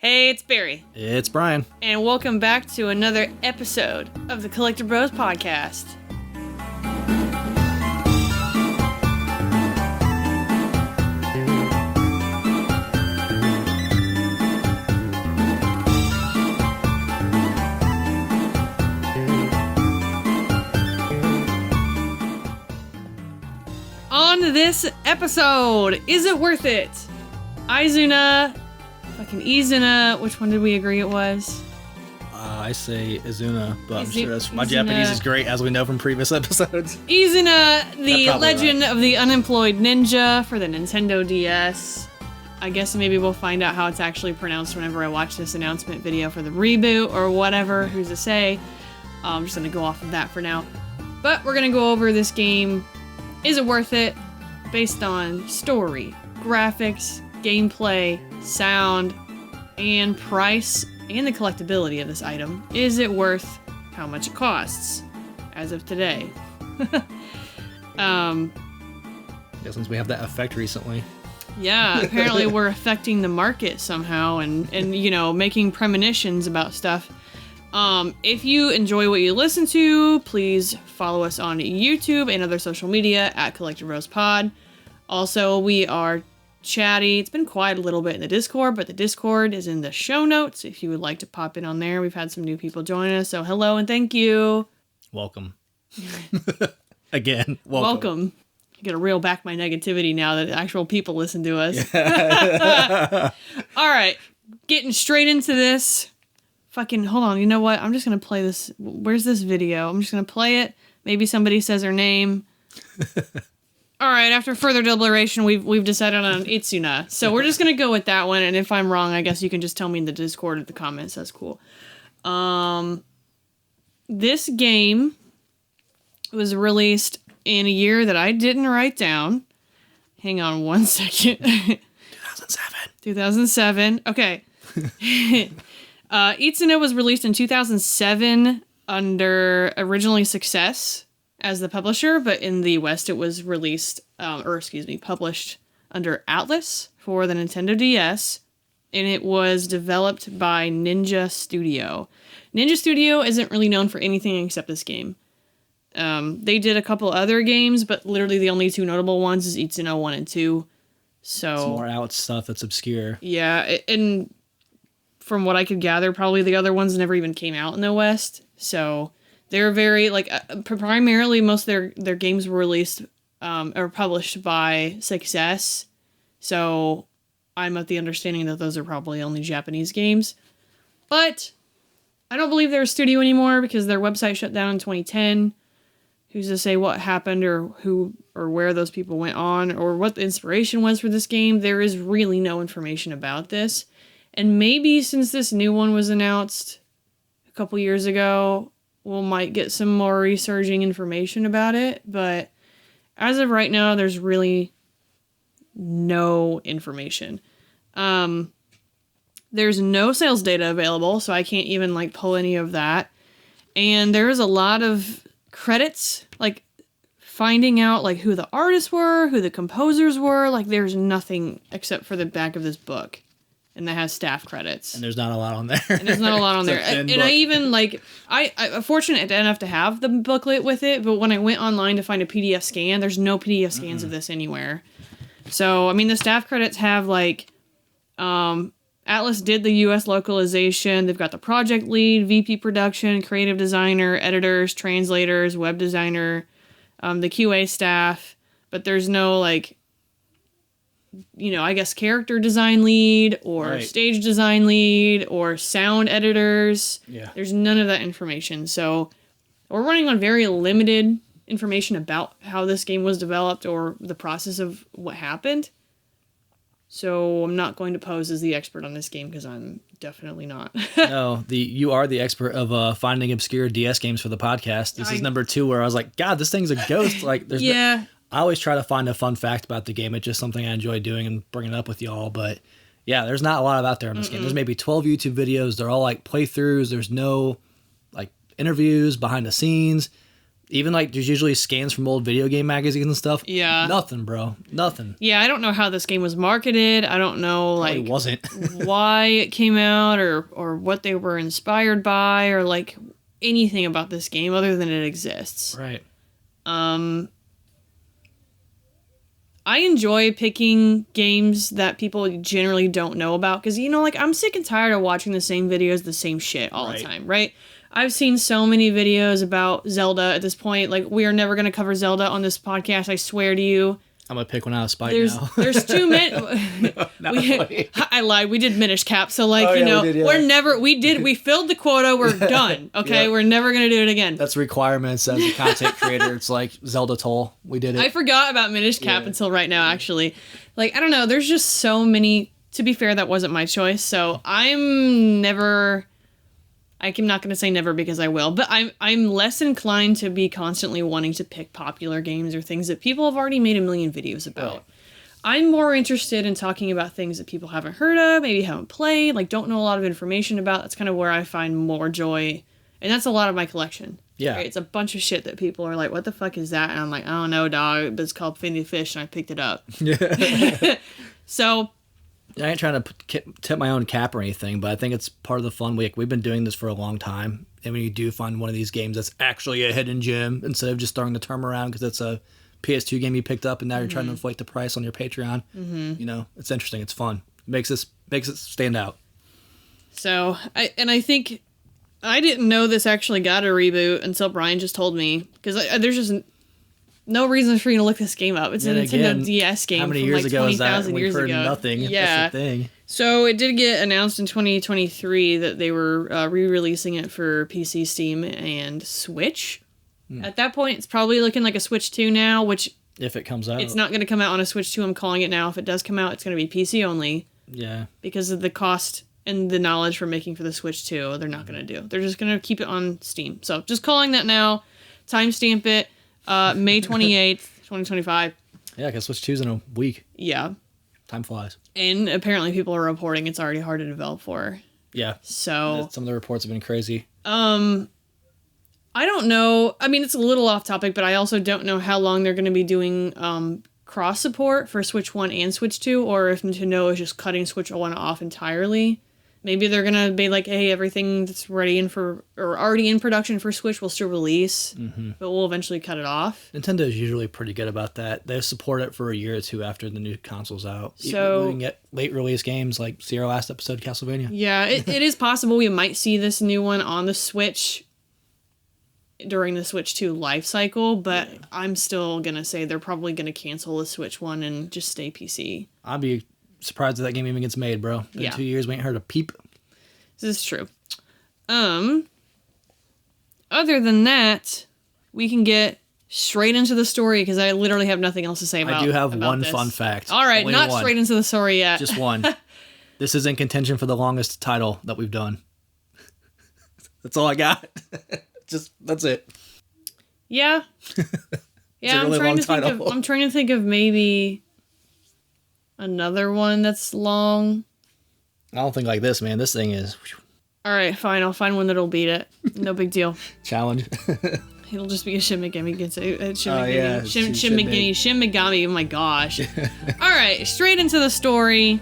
Hey, it's Barry. It's Brian. And welcome back to another episode of the Collecti-Bros podcast. On this episode, is it worth it? Izuna, which one did we agree it was? I say Izuna, but I'm sure my Izuna. Japanese is great, as we know from previous episodes. Izuna, the Legend right. of the Unemployed Ninja for the Nintendo DS. I guess maybe we'll find out how it's actually pronounced whenever I watch this announcement video for the reboot or whatever, who's to say. I'm just going to go off of that for now. But we're going to go over this game. Is it worth it? Based on story, graphics, gameplay, sound, and price, and the collectability of this item. Is it worth how much it costs as of today? Yeah, since we have that effect recently. Yeah, apparently we're affecting the market somehow and you know, making premonitions about stuff. If you enjoy what you listen to, please follow us on YouTube and other social media at Collecti-Bros Pod. Also, we are chatty. It's been quiet a little bit in the Discord, but the Discord is in the show notes if you would like to pop in on there. We've had some new people join us, so hello and thank you. Welcome. Again, Welcome. I gotta reel back my negativity now that actual people listen to us. Yeah. All right, getting straight into this. Fucking, hold on, you know what? I'm just gonna play this. Where's this video? I'm just gonna play it. Maybe somebody says her name. All right, after further deliberation, we've decided on Izuna. So we're just going to go with that one, and if I'm wrong, I guess you can just tell me in the Discord or the comments. That's cool. This game was released in a year that I didn't write down. Hang on one second. 2007. 2007. Okay. Izuna was released in 2007 under originally Success as the publisher, but in the West it was published under Atlas for the Nintendo DS, and it was developed by Ninja Studio. Ninja Studio isn't really known for anything except this game. They did a couple other games, but literally the only two notable ones is Izuna 1 and 2. So it's more out stuff that's obscure. Yeah, and from what I could gather, probably the other ones never even came out in the West, so they're very, primarily most of their games were released or published by Success. So I'm of the understanding that those are probably only Japanese games. But I don't believe they're a studio anymore because their website shut down in 2010. Who's to say what happened or who or where those people went on or what the inspiration was for this game? There is really no information about this. And maybe since this new one was announced a couple years ago, we might get some more researching information about it, but as of right now, there's really no information. There's no sales data available, so I can't even pull any of that. And there's a lot of credits, finding out who the artists were, who the composers were. There's nothing except for the back of this book. And that has staff credits. And there's not a lot on there. And I even, I'm fortunate enough to have the booklet with it, but when I went online to find a PDF scan, there's no PDF scans of this anywhere. So, I mean, the staff credits have, Atlas did the US localization. They've got the project lead, VP production, creative designer, editors, translators, web designer, the QA staff, but there's no, I guess character design lead or stage design lead or sound editors. Yeah. There's none of that information. So we're running on very limited information about how this game was developed or the process of what happened. So I'm not going to pose as the expert on this game because I'm definitely not. No, you are the expert of finding obscure DS games for the podcast. This is number 2 where I was like, God, this thing's a ghost. Yeah. I always try to find a fun fact about the game. It's just something I enjoy doing and bringing it up with y'all. But yeah, there's not a lot out there in this game. There's maybe 12 YouTube videos. They're all playthroughs. There's no interviews behind the scenes. Even like there's usually scans from old video game magazines and stuff. Yeah. Nothing, bro. Nothing. Yeah, I don't know how this game was marketed. I don't know Probably like wasn't. why it came out or what they were inspired by or like anything about this game other than it exists. Right. I enjoy picking games that people generally don't know about because, you know, like I'm sick and tired of watching the same videos, the same shit all the time, right? I've seen so many videos about Zelda at this point. Like, we are never going to cover Zelda on this podcast, I swear to you. I'm going to pick one out of spite now. There's too many. I lied. We did Minish Cap. So, like, you know, we filled the quota. We're done. Okay. We're never going to do it again. That's requirements as a content creator. It's like Zelda toll. We did it. I forgot about Minish Cap until right now, actually. Like, I don't know. There's just so many. To be fair, that wasn't my choice. So I'm not going to say never because I will, but I'm less inclined to be constantly wanting to pick popular games or things that people have already made a million videos about. Right. I'm more interested in talking about things that people haven't heard of, maybe haven't played, like don't know a lot of information about. That's kind of where I find more joy. And that's a lot of my collection. Yeah. Right? It's a bunch of shit that people are like, what the fuck is that? And I'm like, I don't know, dog, but it's called Finny Fish and I picked it up. So... I ain't trying to tip my own cap or anything, but I think it's part of the fun. We've been doing this for a long time. And when you do find one of these games that's actually a hidden gem, instead of just throwing the term around because it's a PS2 game you picked up and now you're trying to inflate the price on your Patreon, you know, it's interesting. It's fun. It makes it stand out. So, I think I didn't know this actually got a reboot until Brian just told me. Because there's just... no reason for you to look this game up. It's a Nintendo DS game. How many from years like ago is that? 20,000 years We've heard ago. nothing. Yeah. That's the thing. So it did get announced in 2023 that they were re-releasing it for PC, Steam, and Switch. At that point, it's probably looking like a Switch 2 now, which... if it comes out. It's not going to come out on a Switch 2, I'm calling it now. If it does come out, it's going to be PC only. Yeah. Because of the cost and the knowledge for making for the Switch 2, they're not going to do. They're just going to keep it on Steam. So just calling that now. Timestamp it. May 28th. 2025. Yeah, because Switch 2's in a week. Yeah. Time flies. And apparently people are reporting it's already hard to develop for. Yeah. So... some of the reports have been crazy. I don't know. I mean, it's a little off topic, but I also don't know how long they're going to be doing cross support for Switch 1 and Switch 2, or if Nintendo is just cutting Switch 1 off entirely. Maybe they're going to be like, hey, everything that's ready or already in production for Switch will still release, but we'll eventually cut it off. Nintendo is usually pretty good about that. They support it for a year or two after the new console's out. So we can get late release games like see our last episode, Castlevania. Yeah, it is possible we might see this new one on the Switch during the Switch 2 life cycle, but I'm still going to say they're probably going to cancel the Switch 1 and just stay PC. I'd be surprised if that game even gets made, bro. In 2 years, we ain't heard a peep. This is true. Other than that, we can get straight into the story because I literally have nothing else to say about. I do have one this. Fun fact. All right, Only not one. straight into the story yet. Just one. This is in contention for the longest title that we've done. That's all I got. That's it. Yeah. Yeah, really I'm trying to think of maybe another one that's long. I don't think like this, man. This thing is... All right, fine. I'll find one that'll beat it. No big deal. Challenge. It'll just be a Shin Megami. Shin Megami. Oh my gosh. All right, straight into the story.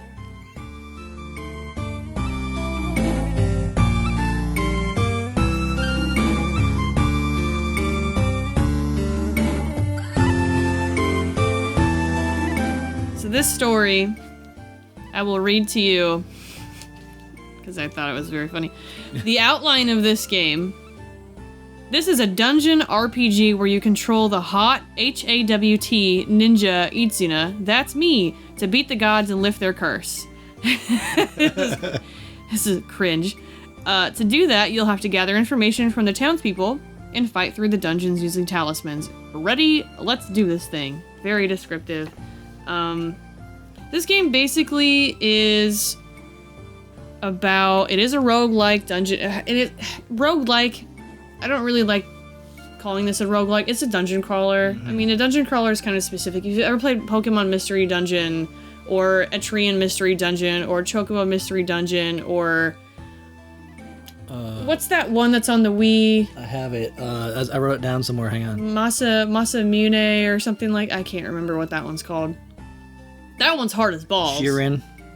So this story, I will read to you because I thought it was very funny. The outline of this game. This is a dungeon RPG where you control the hot HAWT ninja Izuna, that's me, to beat the gods and lift their curse. This is cringe. To do that, you'll have to gather information from the townspeople and fight through the dungeons using talismans. Ready? Let's do this thing. Very descriptive. This game basically is about... It is a roguelike dungeon... roguelike... I don't really like calling this a roguelike. It's a dungeon crawler. I mean, a dungeon crawler is kind of specific. If you've ever played Pokemon Mystery Dungeon, or Etrian Mystery Dungeon, or Chocobo Mystery Dungeon, or... What's that one that's on the Wii? I have it. I wrote it down somewhere. Hang on. Masamune or something like. I can't remember what that one's called. That one's hard as balls.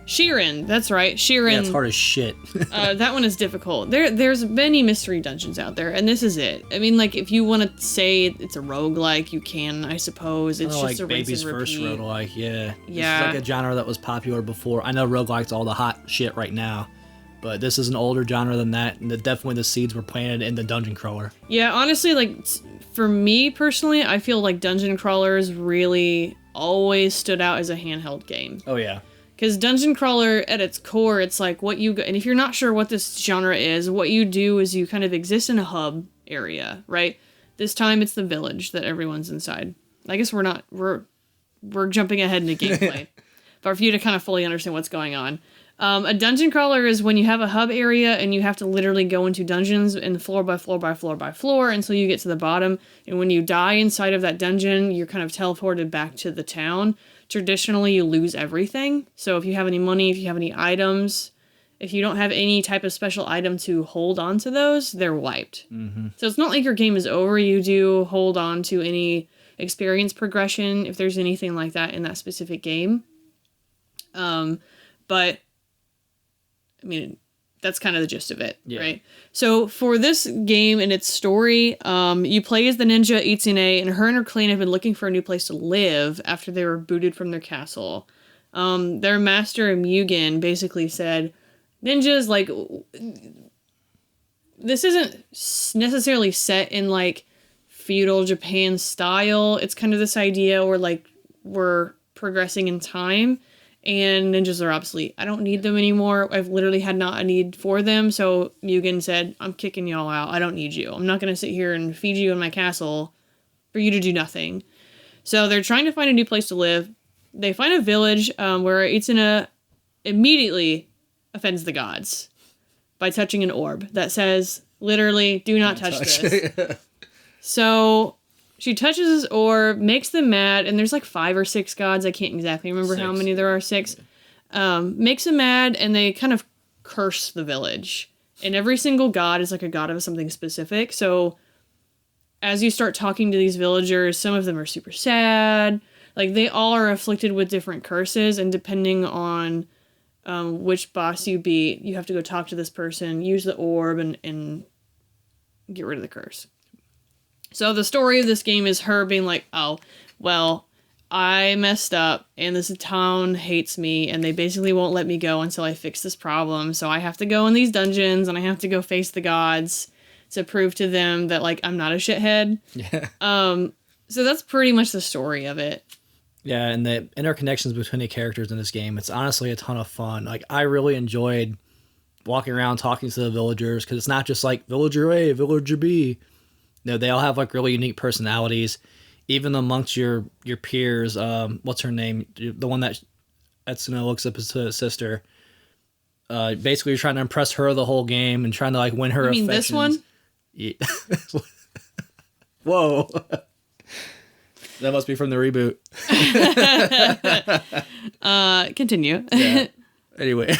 Shirin, that's right. Shirin. Yeah, it's hard as shit. That one is difficult. There's many mystery dungeons out there, and this is it. I mean, like, if you want to say it's a roguelike, you can, I suppose. It's just like a rinse Baby's and first repeat. roguelike, yeah. Yeah. This is like a genre that was popular before. I know roguelike's all the hot shit right now, but this is an older genre than that, and definitely the seeds were planted in the dungeon crawler. Yeah, honestly, like, for me personally, I feel like dungeon crawlers really always stood out as a handheld game. Oh, yeah. Because dungeon crawler, at its core, it's like what you... And if you're not sure what this genre is, what you do is you kind of exist in a hub area, right? This time it's the village that everyone's inside. I guess we're not... We're jumping ahead into gameplay. But for you to kind of fully understand what's going on. A dungeon crawler is when you have a hub area and you have to literally go into dungeons and floor by floor by floor by floor until you get to the bottom. And when you die inside of that dungeon, you're kind of teleported back to the town. Traditionally, you lose everything. So if you have any money, if you have any items, if you don't have any type of special item to hold on to those, they're wiped. Mm-hmm. So it's not like your game is over. You do hold on to any experience progression if there's anything like that in that specific game. But I mean, that's kind of the gist of it, right? So for this game and its story, you play as the ninja Izuna, and her clan have been looking for a new place to live after they were booted from their castle. Their master, Mugen, basically said, ninjas, like, this isn't necessarily set in, like, feudal Japan style. It's kind of this idea where, like, we're progressing in time. And ninjas are obsolete. I don't need them anymore. I've literally had not a need for them. So Mugen said, I'm kicking y'all out. I don't need you. I'm not going to sit here and feed you in my castle for you to do nothing. So they're trying to find a new place to live. They find a village where Izuna immediately offends the gods by touching an orb that says, literally, do not touch this. So she touches his orb, makes them mad, and there's like 5 or 6 gods. I can't exactly remember 6. how many there are. 6. Makes them mad, and they kind of curse the village. And every single god is like a god of something specific. So as you start talking to these villagers, some of them are super sad. Like, they all are afflicted with different curses, and depending on which boss you beat, you have to go talk to this person, use the orb, and get rid of the curse. So the story of this game is her being like, oh, well, I messed up and this town hates me and they basically won't let me go until I fix this problem. So I have to go in these dungeons and I have to go face the gods to prove to them that, like, I'm not a shithead. Yeah. So that's pretty much the story of it. Yeah, and the interconnections between the characters in this game, it's honestly a ton of fun. Like, I really enjoyed walking around talking to the villagers because it's not just like villager A, villager B. No, they all have like really unique personalities, even amongst your peers. What's her name? The one that Etsuna looks up to his sister. Basically, you're trying to impress her the whole game and trying to like win her affections. This one? Yeah. Whoa. That must be from the reboot. Continue. Yeah. Anyway.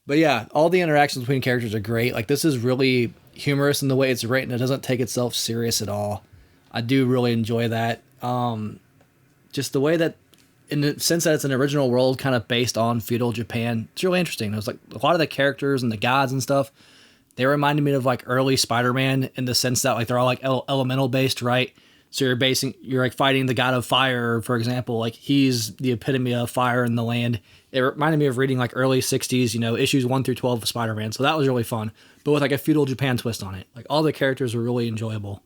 But yeah, all the interactions between characters are great. Like, this is really humorous in the way it's written. It doesn't take itself serious at all. I do really enjoy that. Just the way that, in the sense that it's an original world kind of based on feudal Japan, it's really interesting. It was like a lot of the characters and the gods and stuff, they reminded me of like early Spider-Man in the sense that like they're all like elemental based, right? So you're like fighting the god of fire, for example. Like, he's the epitome of fire in the land. It reminded me of reading like early 60s, issues 1 through 12 of Spider-Man. So that was really fun, but with like a feudal Japan twist on it. Like, all the characters were really enjoyable.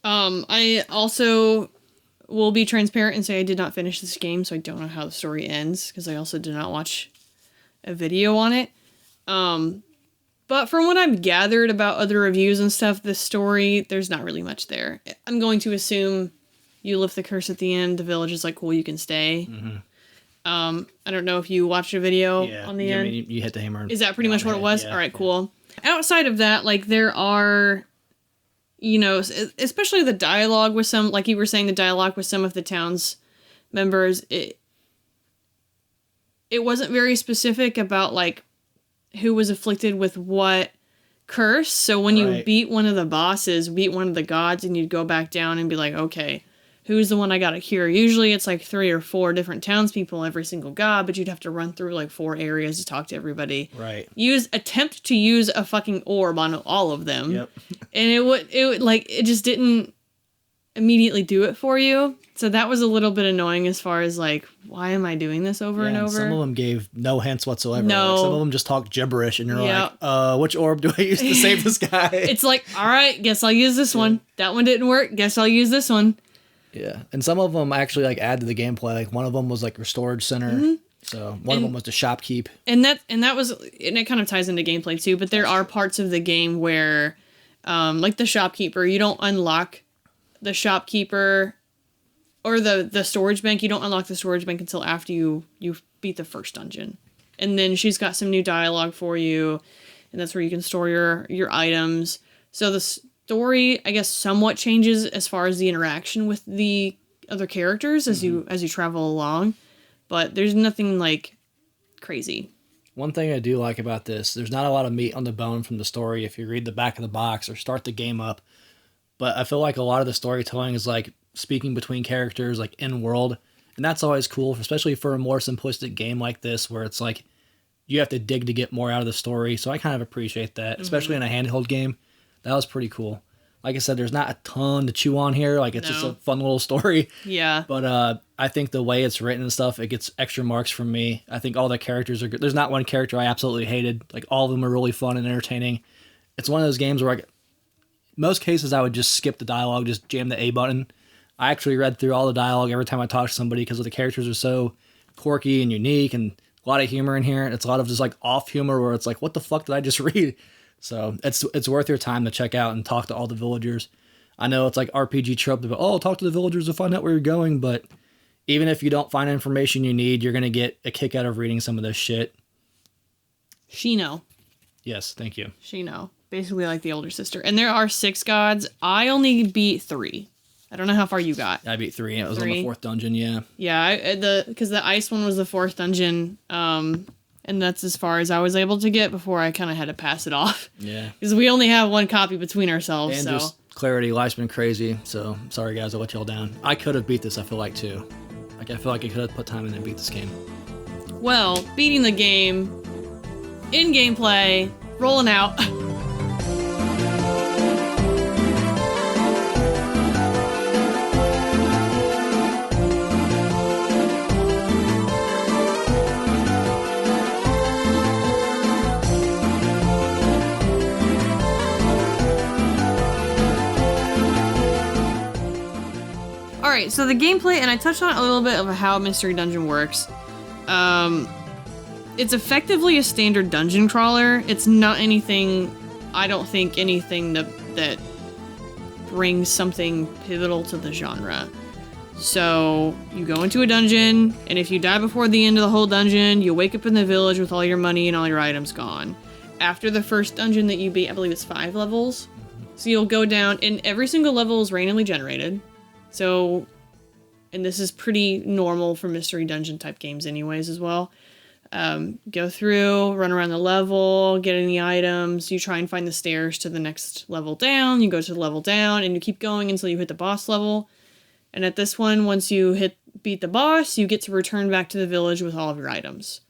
I also will be transparent and say I did not finish this game, so I don't know how the story ends because I also did not watch a video on it. But from what I've gathered about other reviews and stuff, the story, there's not really much there. I'm going to assume you lift the curse at the end. The village is like, cool, you can stay. Mm-hmm. I don't know if you watched a video on the end. You hit the hammer. Is that pretty much what it was? Yeah, all right, cool. Outside of that, like, there are, especially the dialogue with some, like you were saying, the dialogue with some of the town's members, it wasn't very specific about, like, who was afflicted with what curse. So when you beat one of the bosses, beat one of the gods, and you'd go back down and be like, okay, who's the one I gotta cure? Usually it's like 3 or 4 different townspeople every single god, but you'd have to run through like 4 areas to talk to everybody. Right. Attempt to use a fucking orb on all of them. Yep. And it just didn't immediately do it for you. So that was a little bit annoying as far as like, why am I doing this over and over? Some of them gave no hints whatsoever. No. Like, some of them just talked gibberish, and you're like, which orb do I use to save this guy? It's like, all right, guess I'll use this one. That one didn't work. Guess I'll use this one. Yeah, and some of them actually like add to the gameplay. Like one of them was like storage center. So one of them was the shopkeep. And it kind of ties into gameplay too. But there are parts of the game where, like the shopkeeper, you don't unlock the shopkeeper or the storage bank. You don't unlock the storage bank until after you beat the first dungeon, and then she's got some new dialogue for you, and that's where you can store your items. So the story, I guess, somewhat changes as far as the interaction with the other characters as you travel along, but there's nothing like crazy. One thing I do like about this, there's not a lot of meat on the bone from the story if you read the back of the box or start the game up, but I feel like a lot of the storytelling is like speaking between characters, like in world, and that's always cool, especially for a more simplistic game like this where it's like you have to dig to get more out of the story. So I kind of appreciate that, especially in a handheld game. That was pretty cool. Like I said, there's not a ton to chew on here. Like, it's just a fun little story. Yeah. But I think the way it's written and stuff, it gets extra marks from me. I think all the characters are good. There's not one character I absolutely hated. Like, all of them are really fun and entertaining. It's one of those games where most cases I would just skip the dialogue, just jam the A button. I actually read through all the dialogue every time I talk to somebody because the characters are so quirky and unique and a lot of humor in here. It's a lot of just like off humor where it's like, what the fuck did I just read? So it's worth your time to check out and talk to all the villagers. I know it's like RPG trope, but talk to the villagers to find out where you're going. But even if you don't find information you need, you're going to get a kick out of reading some of this shit. Shino. Yes, thank you. Shino. Basically like the older sister. And there are 6 gods. I only beat 3. I don't know how far you got. I beat 3. It was on the 4th dungeon, yeah. Yeah, because the ice one was the 4th dungeon. And that's as far as I was able to get before I kind of had to pass it off. Yeah. Because we only have 1 copy between ourselves. And just clarity, life's been crazy. So sorry guys, I let y'all down. I could have beat this, I feel like, too. Like, I feel like I could have put time in and beat this game. Well, beating the game, in gameplay, rolling out. Alright, so the gameplay, and I touched on a little bit of how Mystery Dungeon works. It's effectively a standard dungeon crawler. It's not anything, I don't think anything that brings something pivotal to the genre. So, you go into a dungeon, and if you die before the end of the whole dungeon, you wake up in the village with all your money and all your items gone. After the first dungeon that you beat, I believe it's 5 levels. So you'll go down, and every single level is randomly generated. So, and this is pretty normal for mystery dungeon type games anyways as well. Go through, run around the level, get any items, you try and find the stairs to the next level down, you go to the level down, and you keep going until you hit the boss level. And at this one, once you beat the boss, you get to return back to the village with all of your items.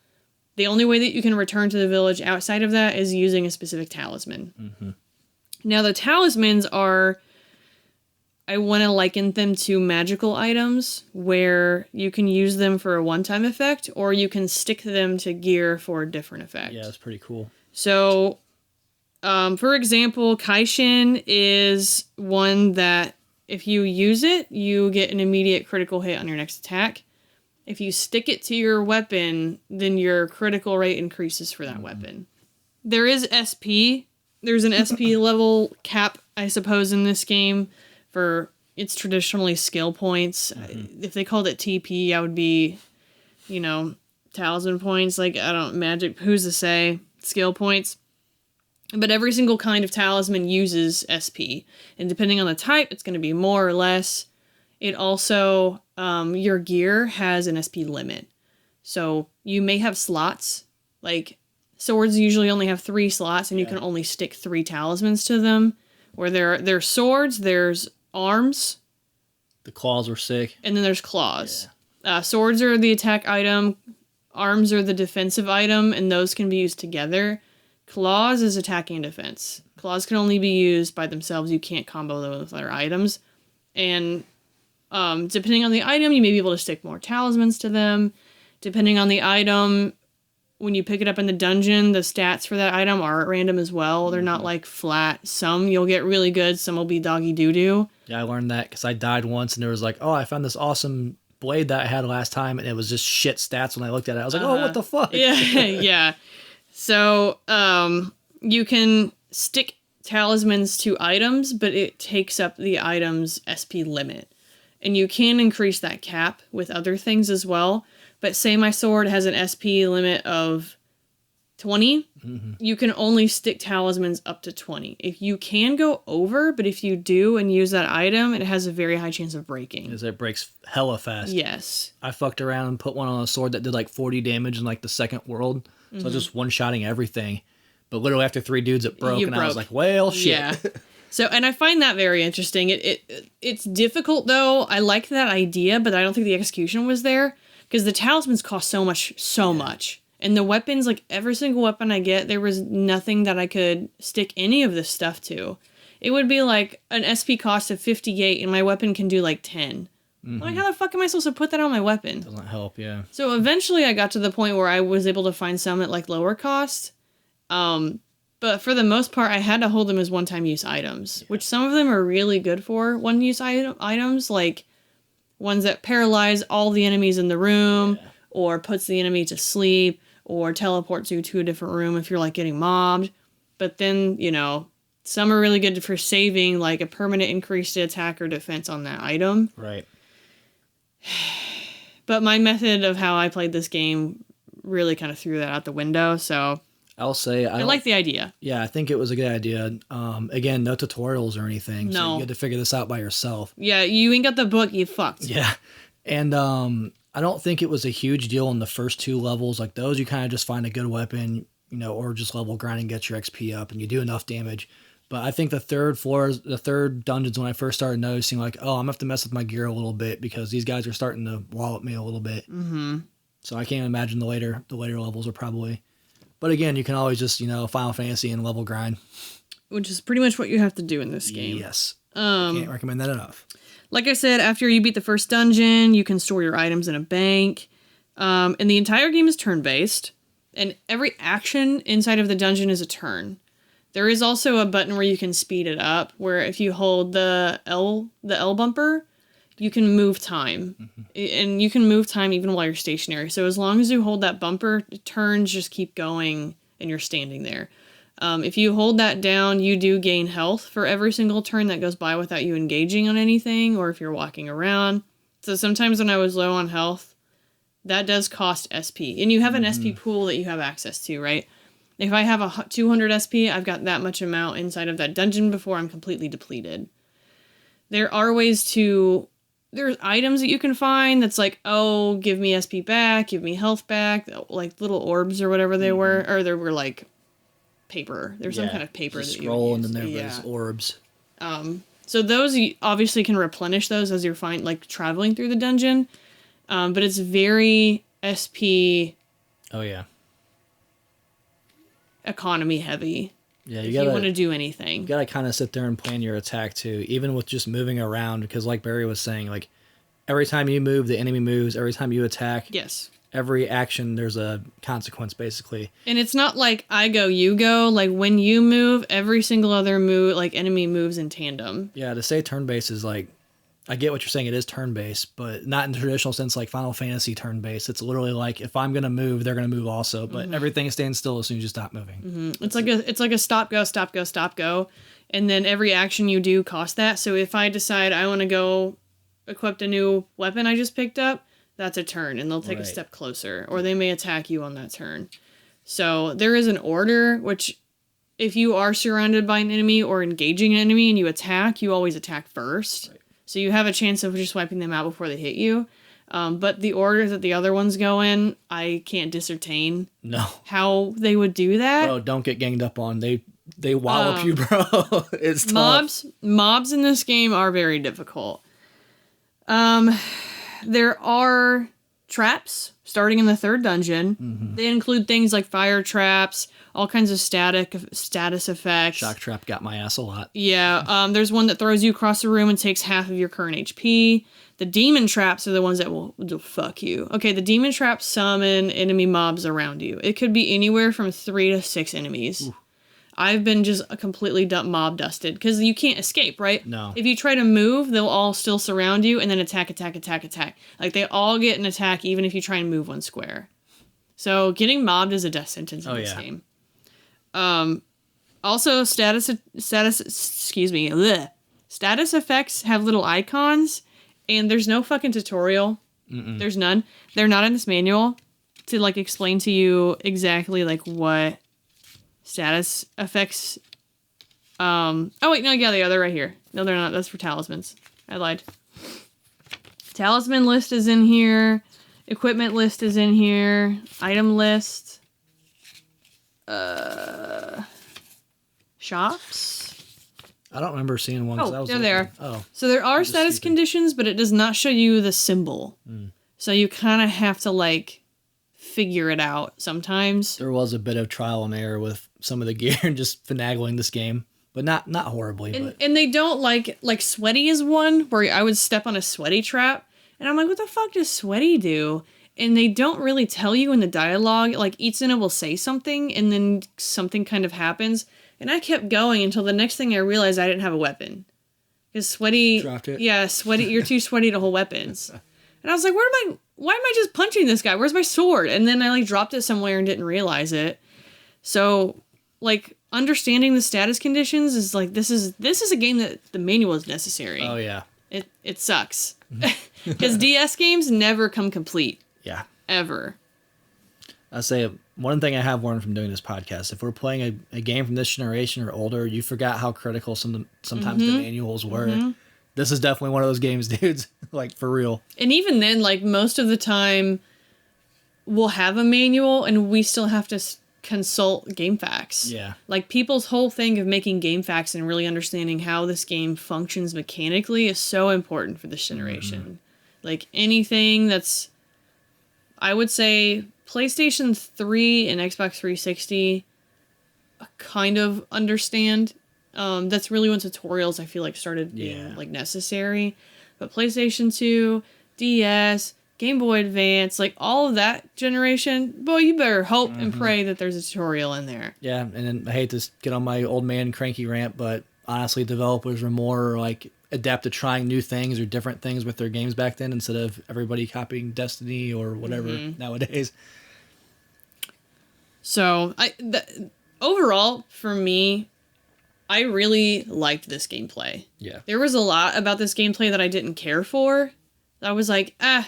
The only way that you can return to the village outside of that is using a specific talisman. Mm-hmm. Now the talismans are... I want to liken them to magical items where you can use them for a one-time effect or you can stick them to gear for a different effect. Yeah, that's pretty cool. So, for example, Kaishin is one that if you use it, you get an immediate critical hit on your next attack. If you stick it to your weapon, then your critical rate increases for that weapon. There is SP. There's an SP level cap, I suppose, in this game. It's traditionally skill points. Mm-hmm. If they called it TP, I would be, talisman points. Like, magic, who's to say? Skill points. But every single kind of talisman uses SP. And depending on the type, it's going to be more or less. It also, your gear has an SP limit. So you may have slots. Like, Swords usually only have 3 slots, and you can only stick 3 talismans to them. Where there's swords, there's arms. The claws were sick. And then there's claws. Swords are the attack item. Arms are the defensive item, and those can be used together. Claws is attacking and defense. Claws can only be used by themselves. You can't combo them with other items. And depending on the item, you may be able to stick more talismans to them. Depending on the item, when you pick it up in the dungeon, the stats for that item are at random as well. They're not like flat. Some you'll get really good, some will be doggy doo-doo. Yeah, I learned that because I died once and there was like, oh, I found this awesome blade that I had last time and it was just shit stats when I looked at it. I was like, oh, what the fuck? Yeah, yeah. So you can stick talismans to items, but it takes up the item's SP limit. And you can increase that cap with other things as well. But say my sword has an SP limit of 20, you can only stick talismans up to 20. If you can go over, but if you do and use that item, it has a very high chance of breaking. Because it breaks hella fast. Yes. I fucked around and put one on a sword that did like 40 damage in like the second world. So I was just one-shotting everything. But literally after 3 dudes, it broke. I was like, well, shit. Yeah. So, and I find that very interesting. It's difficult, though. I like that idea, but I don't think the execution was there. Because the talismans cost so much. And the weapons, like every single weapon I get, there was nothing that I could stick any of this stuff to. It would be like an SP cost of 58 and my weapon can do like 10. Like, how the fuck am I supposed to put that on my weapon? Doesn't help, yeah. So eventually I got to the point where I was able to find some at like lower cost. But for the most part, I had to hold them as one-time use items, which some of them are really good for one-use items, like ones that paralyze all the enemies in the room, or puts the enemy to sleep, or teleports you to a different room if you're like getting mobbed. But then, you know, some are really good for saving like a permanent increase to attack or defense on that item. Right. But my method of how I played this game really kind of threw that out the window, so I'll say I like the idea. Yeah, I think it was a good idea. Again, no tutorials or anything. No. So you had to figure this out by yourself. Yeah, you ain't got the book, you fucked. Yeah. And I don't think it was a huge deal in the first 2 levels. Like those, you kind of just find a good weapon, you know, or just level grind and get your XP up and you do enough damage. But I think the third dungeons, when I first started noticing, like, oh, I'm going to have to mess with my gear a little bit because these guys are starting to wallop me a little bit. Mm-hmm. So I can't imagine the later levels are probably. But again, you can always just, you know, Final Fantasy and level grind. Which is pretty much what you have to do in this game. Yes. Can't recommend that enough. Like I said, after you beat the first dungeon, you can store your items in a bank. And the entire game is turn-based. And every action inside of the dungeon is a turn. There is also a button where you can speed it up, where if you hold the L bumper, you can move time. Mm-hmm. And you can move time even while you're stationary. So as long as you hold that bumper, turns just keep going and you're standing there. If you hold that down, you do gain health for every single turn that goes by without you engaging on anything, or if you're walking around. So sometimes when I was low on health, that does cost SP. And you have an SP pool that you have access to, right? If I have a 200 SP, I've got that much amount inside of that dungeon before I'm completely depleted. There are ways to... There's items that you can find that's like, oh, give me SP back, give me health back, like little orbs or whatever they were. Or there were like paper. There's some kind of paper that scroll you and then there was orbs. So those, you obviously can replenish those as you're traveling through the dungeon. But it's very SP... Oh, yeah. Economy heavy. Yeah, if you want to do anything. You gotta kind of sit there and plan your attack too, even with just moving around, because like Barry was saying, like every time you move, the enemy moves. Every time you attack, yes, every action there's a consequence basically. And it's not like I go, you go. Like when you move, every single other move, like enemy moves in tandem. Yeah, to say turn-based is like, I get what you're saying. It is turn-based, but not in the traditional sense like Final Fantasy turn-based. It's literally like if I'm gonna move, they're gonna move also. But everything stands still as soon as you stop moving. It's like a stop go, and then every action you do costs that. So if I decide I want to go equip a new weapon I just picked up, that's a turn, and they'll take a step closer, or they may attack you on that turn. So there is an order, which if you are surrounded by an enemy or engaging an enemy and you attack, you always attack first. Right. So you have a chance of just wiping them out before they hit you. But the order that the other ones go in, I can't discertain No. how they would do that. Bro, don't get ganged up on. They wallop you, bro. It's tough. Mobs in this game are very difficult. There are traps starting in the third dungeon. Mm-hmm. They include things like fire traps, all kinds of status effects. Shock trap got my ass a lot. Yeah, there's one that throws you across the room and takes half of your current HP. The demon traps are the ones that will fuck you. Okay, the demon traps summon enemy mobs around you. It could be anywhere from 3 to 6 enemies. Ooh. I've been just completely mob dusted because you can't escape, right? No. If you try to move, they'll all still surround you and then attack. Like they all get an attack even if you try and move one square. So getting mobbed is a death sentence in this game. Also, status effects have little icons, and there's no fucking tutorial. Mm-mm. There's none. They're not in this manual to like explain to you exactly like what status effects. Oh wait, no, yeah, they're right here. No, they're not. That's for talismans. I lied. Talisman list is in here. Equipment list is in here. Item list. Shops. I don't remember seeing one. Oh, they're there. Oh, so there are status conditions, but it does not show you the symbol. So you kind of have to like figure it out sometimes. There was a bit of trial and error with some of the gear and just finagling this game, but not horribly. And they don't like sweaty is one where I would step on a sweaty trap, and I'm like, what the fuck does sweaty do? And they don't really tell you in the dialogue. Like, Izuna will say something, and then something kind of happens. And I kept going until the next thing I realized I didn't have a weapon. Because sweaty... Dropped it? Yeah, sweaty. You're too sweaty to hold weapons. And I was like, why am I just punching this guy? Where's my sword? And then I, like, dropped it somewhere and didn't realize it. So, like, understanding the status conditions is, like, this is a game that the manual is necessary. Oh, yeah. It sucks. Because DS games never come complete. Yeah. Ever. I'll say one thing I have learned from doing this podcast, if we're playing a game from this generation or older, you forgot how critical sometimes the manuals were. This is definitely one of those games, dudes. Like, for real. And even then, like, most of the time, we'll have a manual and we still have to consult GameFAQs. Yeah. Like, people's whole thing of making GameFAQs and really understanding how this game functions mechanically is so important for this generation. Like, anything that's... I would say PlayStation 3 and Xbox 360 kind of understand. That's really when tutorials, I feel like, started being like necessary. But PlayStation 2, DS, Game Boy Advance, like all of that generation, boy, you better hope and pray that there's a tutorial in there. Yeah, and then I hate to get on my old man cranky rant, but honestly, developers were more like adept to trying new things or different things with their games back then instead of everybody copying Destiny or whatever nowadays. So, overall, for me, I really liked this gameplay. Yeah. There was a lot about this gameplay that I didn't care for. I was like, I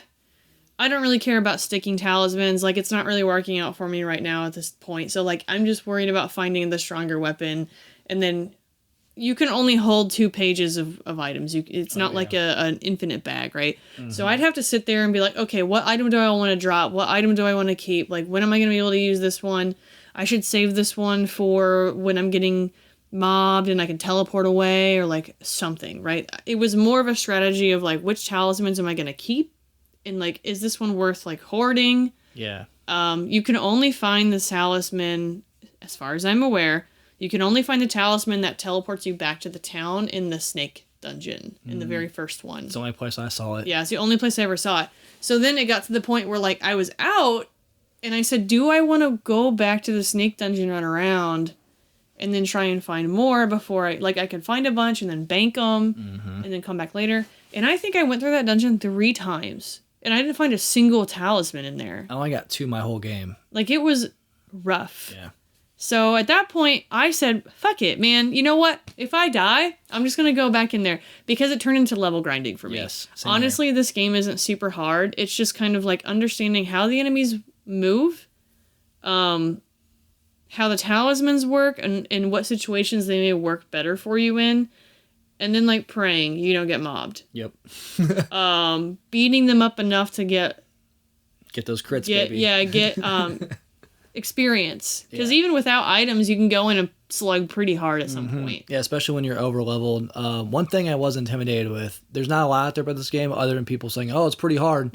don't really care about sticking talismans. Like, it's not really working out for me right now at this point. So, like, I'm just worried about finding the stronger weapon. And then you can only hold 2 pages of items. It's not like an infinite bag, right? So I'd have to sit there and be like, okay, what item do I want to drop? What item do I want to keep? Like, when am I going to be able to use this one? I should save this one for when I'm getting mobbed and I can teleport away or like something, right? It was more of a strategy of like, which talismans am I going to keep? And like, is this one worth like hoarding? Yeah. You can only find the talisman, as far as I'm aware, you can only find the talisman that teleports you back to the town in the snake dungeon, in the very first one. It's the only place I saw it. Yeah, it's the only place I ever saw it. So then it got to the point where like I was out and I said, do I want to go back to the snake dungeon, run around, and then try and find more before I could find a bunch and then bank them and then come back later. And I think I went through that dungeon 3 times and I didn't find a single talisman in there. I only got 2 my whole game. Like, it was rough. Yeah. So at that point, I said, fuck it, man. You know what? If I die, I'm just going to go back in there because it turned into level grinding for me. Yes. Honestly, this game isn't super hard. It's just kind of like understanding how the enemies move, how the talismans work, and what situations they may work better for you in. and then like praying you don't get mobbed. Yep. Beating them up enough to get those crits, baby. Get experience. Because even without items, you can go in and slug pretty hard at some point. Yeah, especially when you're over leveled. One thing I was intimidated with, there's not a lot out there about this game other than people saying, oh, it's pretty hard.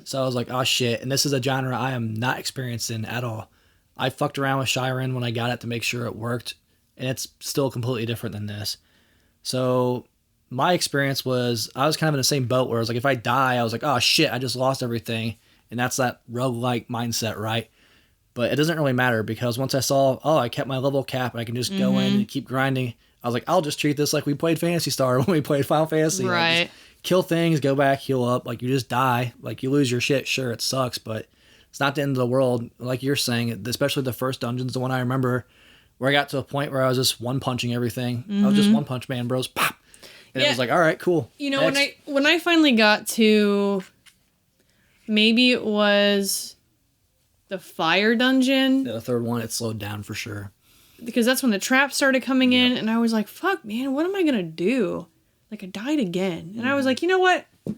So I was like, oh shit. And this is a genre I am not experienced in at all. I fucked around with Shiren when I got it to make sure it worked, and it's still completely different than this. So my experience was, I was kind of in the same boat where I was like, if I die, I was like, oh shit, I just lost everything. And that's that roguelike mindset, right? But it doesn't really matter, because once I saw, oh, I kept my level cap and I can just go in and keep grinding, I was like, I'll just treat this like we played Phantasy Star when we played Final Fantasy. Right. Like, kill things, go back, heal up. Like, you just die. Like, you lose your shit. Sure, it sucks, but it's not the end of the world. Like you're saying, especially the first dungeon's the one I remember where I got to a point where I was just one-punching everything. I was just one-punch man, bros. Pop! And it was like, all right, cool. You know, when I finally got to, maybe it was the fire dungeon. Yeah, the third one, it slowed down for sure. Because that's when the traps started coming in, and I was like, fuck, man, what am I going to do? Like, I died again. And I was like, you know what? I'm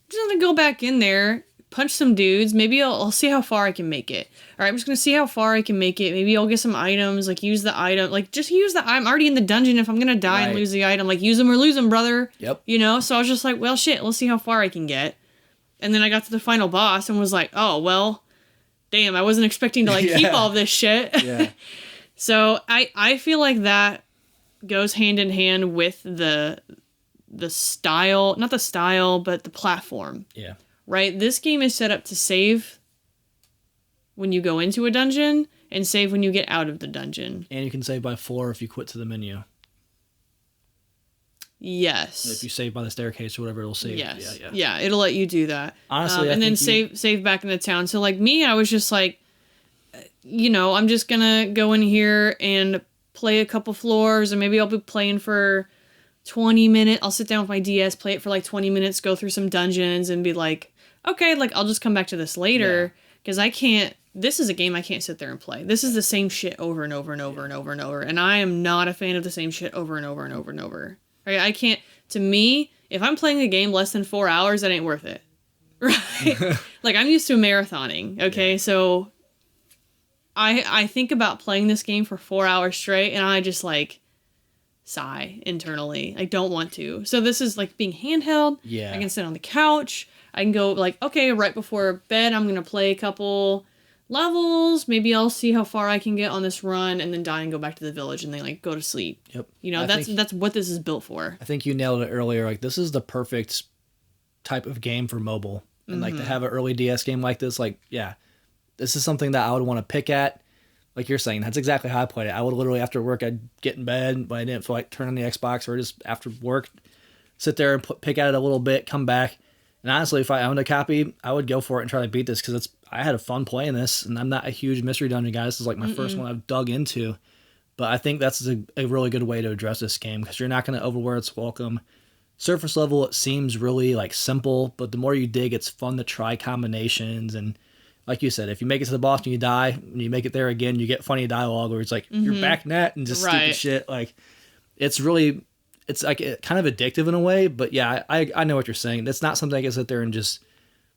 just going to go back in there, punch some dudes. Maybe I'll see how far I can make it. All right, I'm just going to see how far I can make it. Maybe I'll get some items, like, use the item. Like, just use the I'm already in the dungeon. If I'm going to die and lose the item, like, use them or lose them, brother. Yep. You know? So I was just like, well, shit, let's see how far I can get. And then I got to the final boss and was like, oh, well, damn, I wasn't expecting to, like, keep all this shit. Yeah. So I feel like that goes hand in hand with the style, not the style, but the platform. Yeah. Right? This game is set up to save when you go into a dungeon and save when you get out of the dungeon. And you can save by 4 if you quit to the menu. Yes. If you save by the staircase or whatever, it'll save. Yes. Yeah, it'll let you do that. Honestly, and then save back in the town. So like me, I was just like, you know, I'm just gonna go in here and play a couple floors, and maybe I'll be playing for 20 minutes. I'll sit down with my DS, play it for like 20 minutes, go through some dungeons, and be like, okay, like I'll just come back to this later, because I can't. This is a game I can't sit there and play. This is the same shit over and over and over and over and over, and I am not a fan of the same shit over and over and over and over. Right? I can't. To me, if I'm playing a game less than 4 hours, that ain't worth it. Right? Like, I'm used to marathoning. Okay, so I think about playing this game for 4 hours straight, and I just, like, sigh internally. I don't want to. So this is, like, being handheld. Yeah. I can sit on the couch. I can go, like, okay, right before bed, I'm going to play a couple levels. Maybe I'll see how far I can get on this run, and then die and go back to the village, and then, like, go to sleep. Yep. You know, that's what this is built for. I think you nailed it earlier. Like, this is the perfect type of game for mobile. And, like, to have an early DS game like this, like, yeah. This is something that I would want to pick at. Like you're saying, that's exactly how I played it. I would literally, after work, I'd get in bed, but I didn't feel like turn on the Xbox, or just after work, sit there and pick at it a little bit, come back. And honestly, if I owned a copy, I would go for it and try to beat this, because I had a fun playing this, and I'm not a huge mystery dungeon guy. This is like my first one I've dug into. But I think that's a really good way to address this game, because you're not going to overwear its welcome. Surface level, it seems really like simple, but the more you dig, it's fun to try combinations. And like you said, if you make it to the boss and you die, when you make it there again, you get funny dialogue where it's like, you're back net and just stupid shit. Like, it's like kind of addictive in a way, but yeah, I know what you're saying. It's not something I can sit there and just,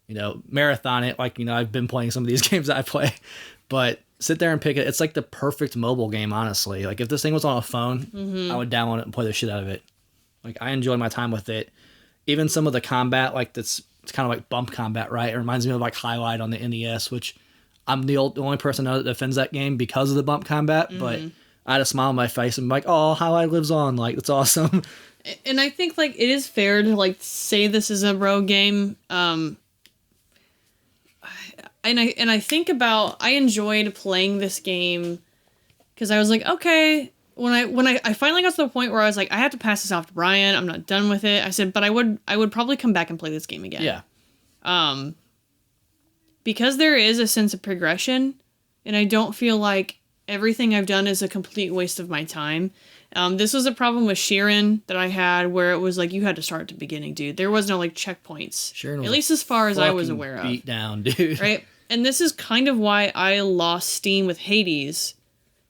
you know, marathon it. Like, you know, I've been playing some of these games that I play, but sit there and pick it. It's like the perfect mobile game, honestly. Like, if this thing was on a phone, I would download it and play the shit out of it. Like, I enjoy my time with it. Even some of the combat, like, it's kind of like bump combat, right? It reminds me of like Highlight on the NES, which I'm the only person I know that defends that game because of the bump combat, but I had a smile on my face and I'm like, oh, Highlight lives on. Like, that's awesome. And I think, like, it is fair to, like, say this is a rogue game. And I think about, I enjoyed playing this game because I was like, okay, when I finally got to the point where I was like, I have to pass this off to Brian. I'm not done with it. I said, but I would probably come back and play this game again. Yeah. Because there is a sense of progression, and I don't feel like everything I've done is a complete waste of my time. This was a problem with Shiren that I had, where it was like, you had to start at the beginning, dude. There was no, like, checkpoints. Shiren, at least as far as I was aware of. Beat down, dude. Right? And this is kind of why I lost steam with Hades.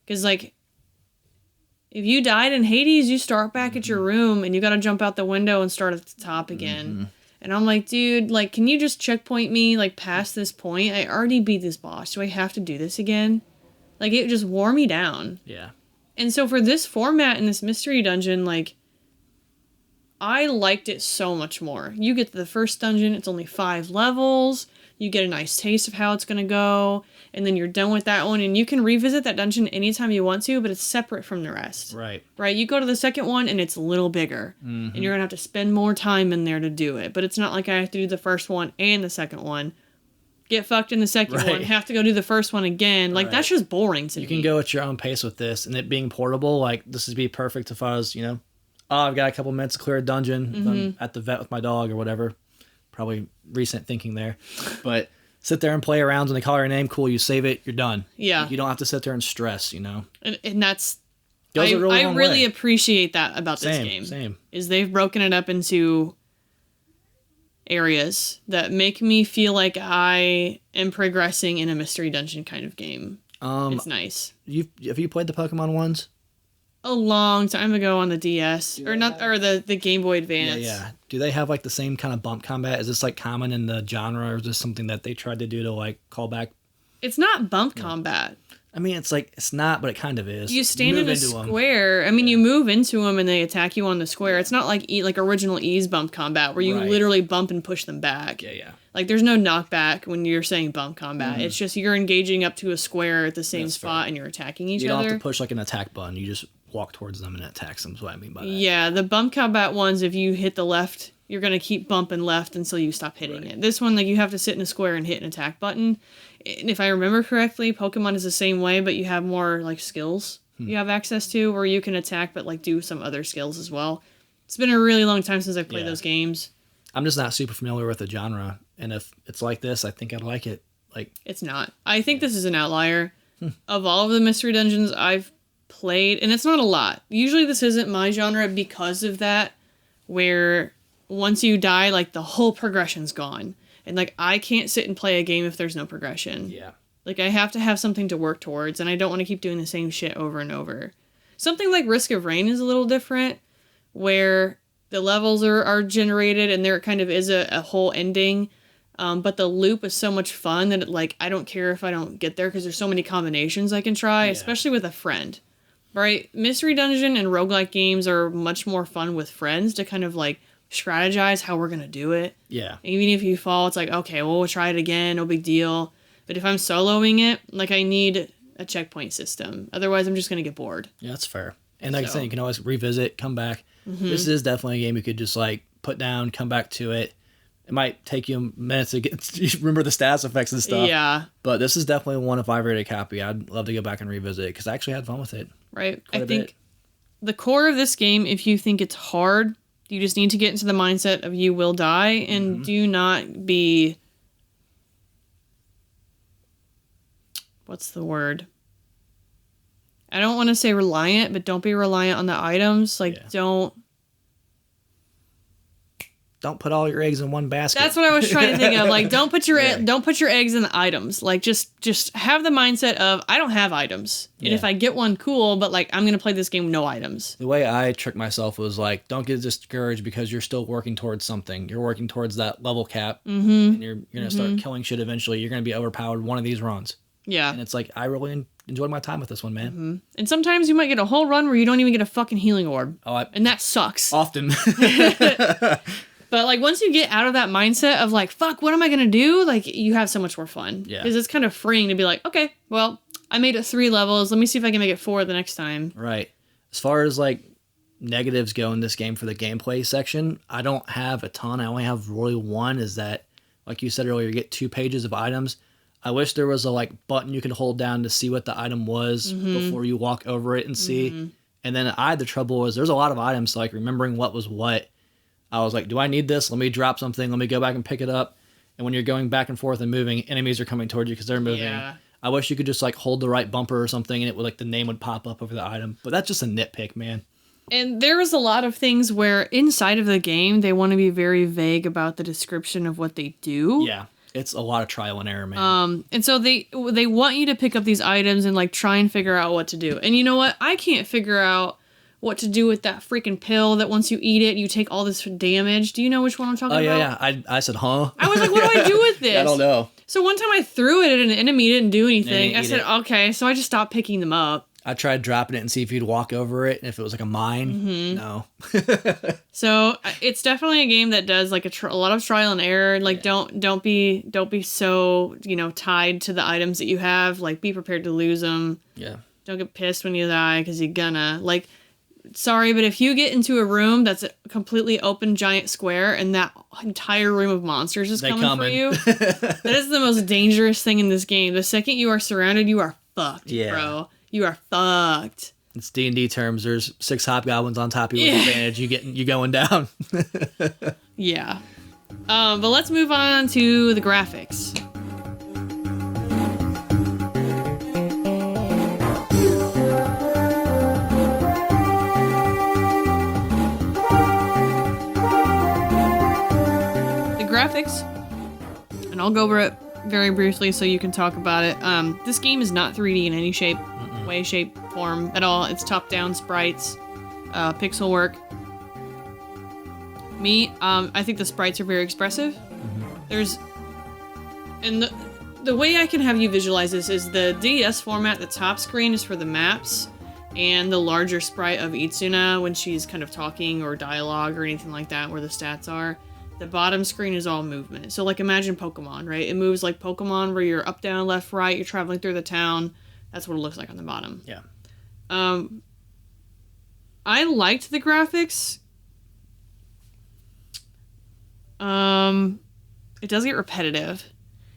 Because, like, If you died in Hades, you start back at your room and you gotta jump out the window and start at the top again. And I'm like, dude, like, can you just checkpoint me, like, past this point? I already beat this boss. Do I have to do this again? Like, it just wore me down. Yeah. And so for this format in this mystery dungeon, like, I liked it so much more. You get to the first dungeon, it's only 5 levels. You get a nice taste of how it's going to go. And then you're done with that one. And you can revisit that dungeon anytime you want to, but it's separate from the rest. Right. Right? You go to the second one, and it's a little bigger. And you're going to have to spend more time in there to do it. But it's not like I have to do the first one and the second one. Get fucked in the second one, have to go do the first one again. Like, that's just boring to me. You can go at your own pace with this. And it being portable, like, this would be perfect if I was, you know, oh, I've got a couple minutes to clear a dungeon. If I'm at the vet with my dog or whatever. Probably recent thinking there. But sit there and play around when they call your name. Cool, you save it, you're done. Yeah. Like, you don't have to sit there and stress, you know. And that's... Goes I a really long really way. appreciate that about this game. Same. Is they've broken it up into areas that make me feel like I am progressing in a mystery dungeon kind of game. It's nice. Have you played the Pokemon ones? A long time ago on the DS or not, or the Game Boy Advance. Yeah. Do they have like the same kind of bump combat? Is this like common in the genre, or is this something that they tried to do to like call back? It's not bump combat. I mean, it's like it's not, but it kind of is. You stand Move in a into 'em. square. I mean, you move into them and they attack you on the square. It's not like original E's bump combat where you Right. literally bump and push them back. Yeah. Like, there's no knockback when you're saying bump combat. It's just you're engaging up to a square at the same That's spot fair. and you're attacking each You don't other. have to push like an attack button. You just walk towards them and it attacks them. Is what I mean by that. Yeah, the bump combat ones, if you hit the left, you're going to keep bumping left until you stop hitting it. This one, like, you have to sit in a square and hit an attack button. And if I remember correctly, Pokemon is the same way, but you have more, like, skills you have access to where you can attack but, like, do some other skills as well. It's been a really long time since I've played those games. I'm just not super familiar with the genre, and if it's like this, I think I'd like it. Like, It's not. I think this is an outlier. Of all of the mystery dungeons I've played, and it's not a lot. Usually this isn't my genre because of that, where once you die, like, the whole progression's gone. And, like, I can't sit and play a game if there's no progression. yeah. Like, I have to have something to work towards, and I don't want to keep doing the same shit over and over. Something like Risk of Rain is a little different, where the levels are generated, and there kind of is a whole ending. But the loop is so much fun that, I don't care if I don't get there, because there's so many combinations I can try, especially with a friend. Right? Mystery Dungeon and roguelike games are much more fun with friends to kind of, strategize how we're going to do it. Yeah. Even if you fall, it's like, okay, well, we'll try it again, no big deal. But if I'm soloing it, I need a checkpoint system. Otherwise, I'm just going to get bored. Yeah, that's fair. And like I said, you can always revisit, come back. This is definitely a game you could just put down, come back to it. It might take you minutes to remember the stats effects and stuff. Yeah. But this is definitely one if I rated a copy. I'd love to go back and revisit it because I actually had fun with it. Right. Quite I a think bit. the core of this game, if you think it's hard, you just need to get into the mindset of you will die and do not be... What's the word? I don't want to say reliant, but don't be reliant on the items. Don't put all your eggs in one basket. That's what I was trying to think of. Don't put your eggs in the items. Just have the mindset of I don't have items, and if I get one, cool. But I'm gonna play this game with no items. The way I tricked myself was don't get discouraged because you're still working towards something. You're working towards that level cap, and you're gonna start killing shit eventually. You're gonna be overpowered one of these runs. Yeah, and it's I really enjoyed my time with this one, man. And sometimes you might get a whole run where you don't even get a fucking healing orb. And that sucks. Often. But once you get out of that mindset of fuck, what am I gonna do? You have so much more fun. Yeah. Because it's kind of freeing to be okay, well, I made it 3 levels. Let me see if I can make it 4 the next time. Right. As far as negatives go in this game for the gameplay section, I don't have a ton. I only have really one. Is that, like you said earlier, you get 2 pages of items. I wish there was a button you could hold down to see what the item was before you walk over it and see. And then I had the trouble was there's a lot of items remembering what was what. I was do I need this? Let me drop something. Let me go back and pick it up. And when you're going back and forth and moving, enemies are coming towards you because they're moving. Yeah. I wish you could just hold the right bumper or something and it would the name would pop up over the item. But that's just a nitpick, man. And there was a lot of things where inside of the game, they want to be very vague about the description of what they do. Yeah. It's a lot of trial and error, man. And so they want you to pick up these items and try and figure out what to do. And you know what? I can't figure out what to do with that freaking pill that once you eat it, you take all this damage. Do you know which one I'm talking about? Oh, yeah. I said, huh? I was like, what do I do with this? I don't know. So one time I threw it at an enemy, didn't do anything. Didn't I said, eat okay, so I just stopped picking them up. I tried dropping it and see if you'd walk over it, and if it was like a mine. No. So it's definitely a game that does like a lot of trial and error. Like don't be so tied to the items that you have. Like be prepared to lose them. Yeah. Don't get pissed when you die because you're gonna like. Sorry, but if you get into a room that's a completely open giant square and that entire room of monsters is coming for you, that is the most dangerous thing in this game. The second you are surrounded, you are fucked, bro. You are fucked. It's D&D terms. There's 6 hobgoblins on top of you with advantage. You going down. Yeah. But let's move on to the graphics. The graphics, and I'll go over it very briefly so you can talk about it. This game is not 3D in any shape, way, shape, form at all. It's top-down sprites, pixel work. I think the sprites are very expressive. And the way I can have you visualize this is the DS format. The top screen is for the maps and the larger sprite of Izuna when she's kind of talking or dialogue or anything like that, where the stats are. The bottom screen is all movement. So like imagine Pokemon, right? It moves like Pokemon where you're up, down, left, right, you're traveling through the town. That's what it looks like on the bottom. Yeah. I liked the graphics. It does get repetitive.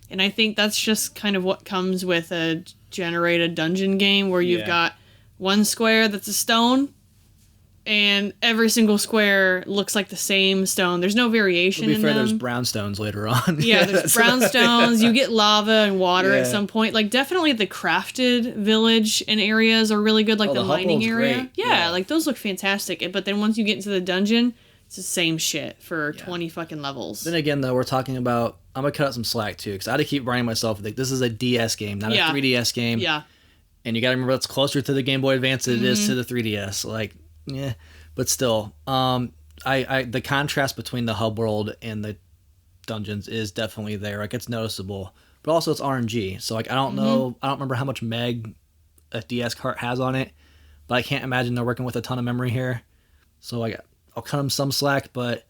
And I think that's just kind of what comes with a generated dungeon game where you've got one square that's a stone and every single square looks like the same stone. There's no variation in them. There's brownstones later on. Yeah, there's brownstones. You get lava and water at some point. Like, definitely the crafted village and areas are really good. Like, the mining area. Great. Yeah, like, those look fantastic. But then once you get into the dungeon, it's the same shit for 20 fucking levels. Then again, though, we're talking about... I'm going to cut out some slack, too, because I had to keep reminding myself, like, this is a DS game, not a 3DS game. Yeah. And you got to remember that's closer to the Game Boy Advance than it is to the 3DS. Like, yeah. But still, the contrast between the hub world and the dungeons is definitely there. Like, it's noticeable. But also, it's RNG. So, like, I don't know. I don't remember how much meg a DS cart has on it. But I can't imagine they're working with a ton of memory here. So, like, I'll cut them some slack. But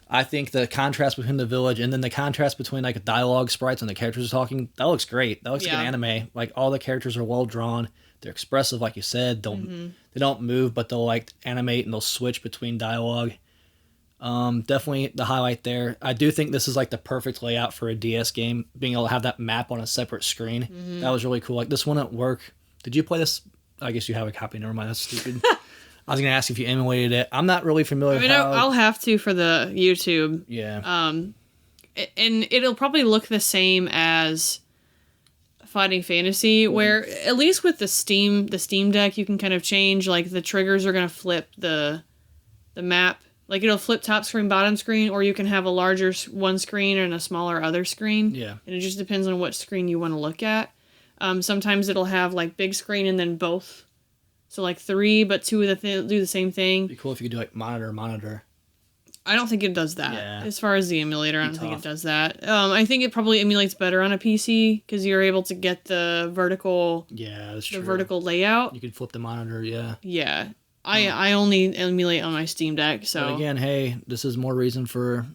I think the contrast between the village and then the contrast between, like, dialogue sprites and the characters are talking, that looks great. That looks like an anime. Like, all the characters are well drawn. They're expressive, like you said. They don't move, but they'll like animate and they'll switch between dialogue. Definitely the highlight there. I do think this is like the perfect layout for a DS game, being able to have that map on a separate screen. That was really cool. Like this one at work. Did you play this? I guess you have a copy. Never mind. That's stupid. I was gonna ask if you emulated it. I'm not really familiar. I'll have to for the YouTube. Yeah. And it'll probably look the same as Fighting Fantasy, where at least with the Steam Deck, you can kind of change, like the triggers are going to flip the map. Like it'll flip top screen, bottom screen, or you can have a larger one screen and a smaller other screen. Yeah. And it just depends on what screen you want to look at. Sometimes it'll have like big screen and then both. So like 3, but 2 of the do the same thing. It'd be cool if you could do like monitor. I don't think it does that. Yeah. As far as the emulator, I don't think it does that. I think it probably emulates better on a PC because you're able to get the vertical. Yeah, that's true. The vertical layout. You could flip the monitor. Yeah. Yeah. I only emulate on my Steam Deck. So but again, hey, this is more reason for.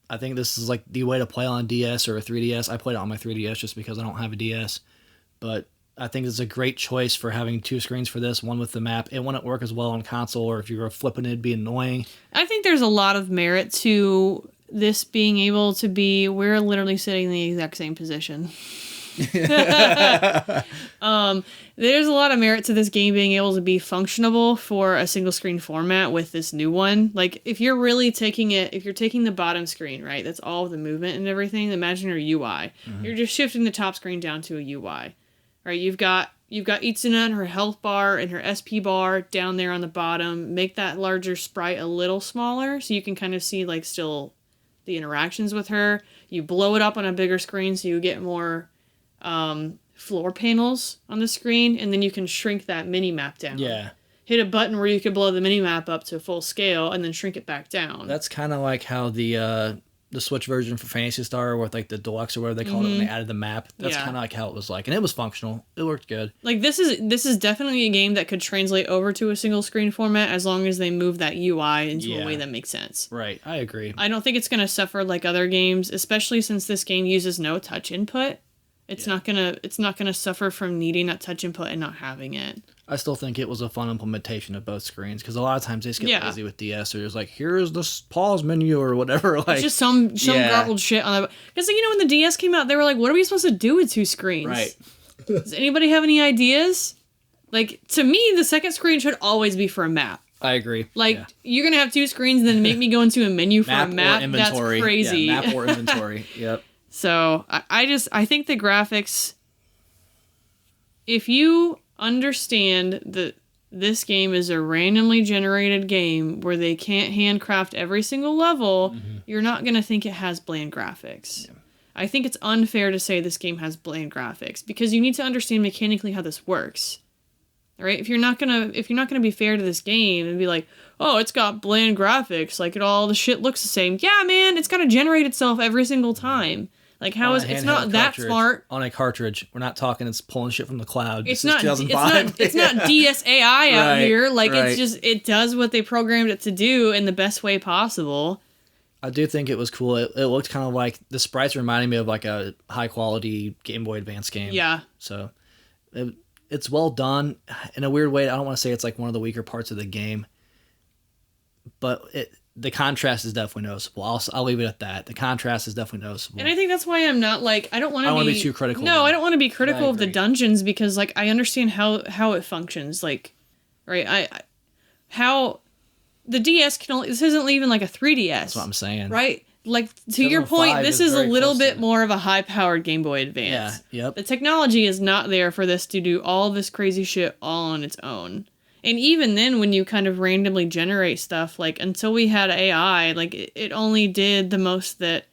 I think this is like the way to play on DS or a 3DS. I played it on my 3DS just because I don't have a DS, but I think it's a great choice for having 2 screens for this, one with the map. It wouldn't work as well on console, or if you were flipping it'd be annoying. I think there's a lot of merit to this being able to be, we're literally sitting in the exact same position. There's a lot of merit to this game being able to be functionable for a single screen format with this new one. Like if you're really taking the bottom screen, right, that's all the movement and everything, imagine your UI. You're just shifting the top screen down to a UI. Right, you've got Izuna and her health bar and her SP bar down there on the bottom. Make that larger sprite a little smaller so you can kind of see like still the interactions with her. You blow it up on a bigger screen so you get more floor panels on the screen, and then you can shrink that mini map down. Yeah. hit a button where you could blow the mini map up to full scale and then shrink it back down. That's kind of like how the Switch version for Phantasy Star, with like the deluxe or whatever they called it when they added the map. That's kind of like how it was like, and it was functional. It worked good. Like this is definitely a game that could translate over to a single screen format as long as they move that UI into a way that makes sense. Right, I agree. I don't think it's gonna suffer like other games, especially since this game uses no touch input. It's not gonna suffer from needing that touch input and not having it. I still think it was a fun implementation of both screens, because a lot of times they just get lazy with DS, or just like, here's the pause menu or whatever. Like, it's just some garbled shit on the, because when the DS came out, they were like, what are we supposed to do with two screens? Right. Does anybody have any ideas? Like, to me, the second screen should always be for a map. I agree. Like, you're gonna have two screens and then make me go into a menu for a map. That's crazy. Yeah, map or inventory. Yep. So I think the graphics, if you understand that this game is a randomly generated game where they can't handcraft every single level, you're not going to think it has bland graphics. Yeah. I think it's unfair to say this game has bland graphics, because you need to understand mechanically how this works. All right? If you're not going to be fair to this game and be like, "Oh, it's got bland graphics, like all the shit looks the same." Yeah, man, it's got to generate itself every single time. Like, how is it's not that smart on a cartridge? We're not talking it's pulling shit from the cloud. It's not 2005. It's not DSAI out here. Like, it's just, it does what they programmed it to do in the best way possible. I do think it was cool. It looked kind of like, the sprites reminded me of like a high quality Game Boy Advance game. Yeah. So it's well done in a weird way. I don't want to say it's like one of the weaker parts of the game, but the contrast is definitely noticeable. I'll leave it at that. The contrast is definitely noticeable. And I think that's why I'm not like, I don't want to be too critical. No, I don't want to be critical of the dungeons, because like I understand how it functions. Like, right, how the DS can only, this isn't even like a 3DS. That's what I'm saying. Right? Like, to your point, this is a little bit more of a high-powered Game Boy Advance. Yeah, yep. The technology is not there for this to do all this crazy shit all on its own. And even then, when you kind of randomly generate stuff, like, until we had AI, like, it only did the most that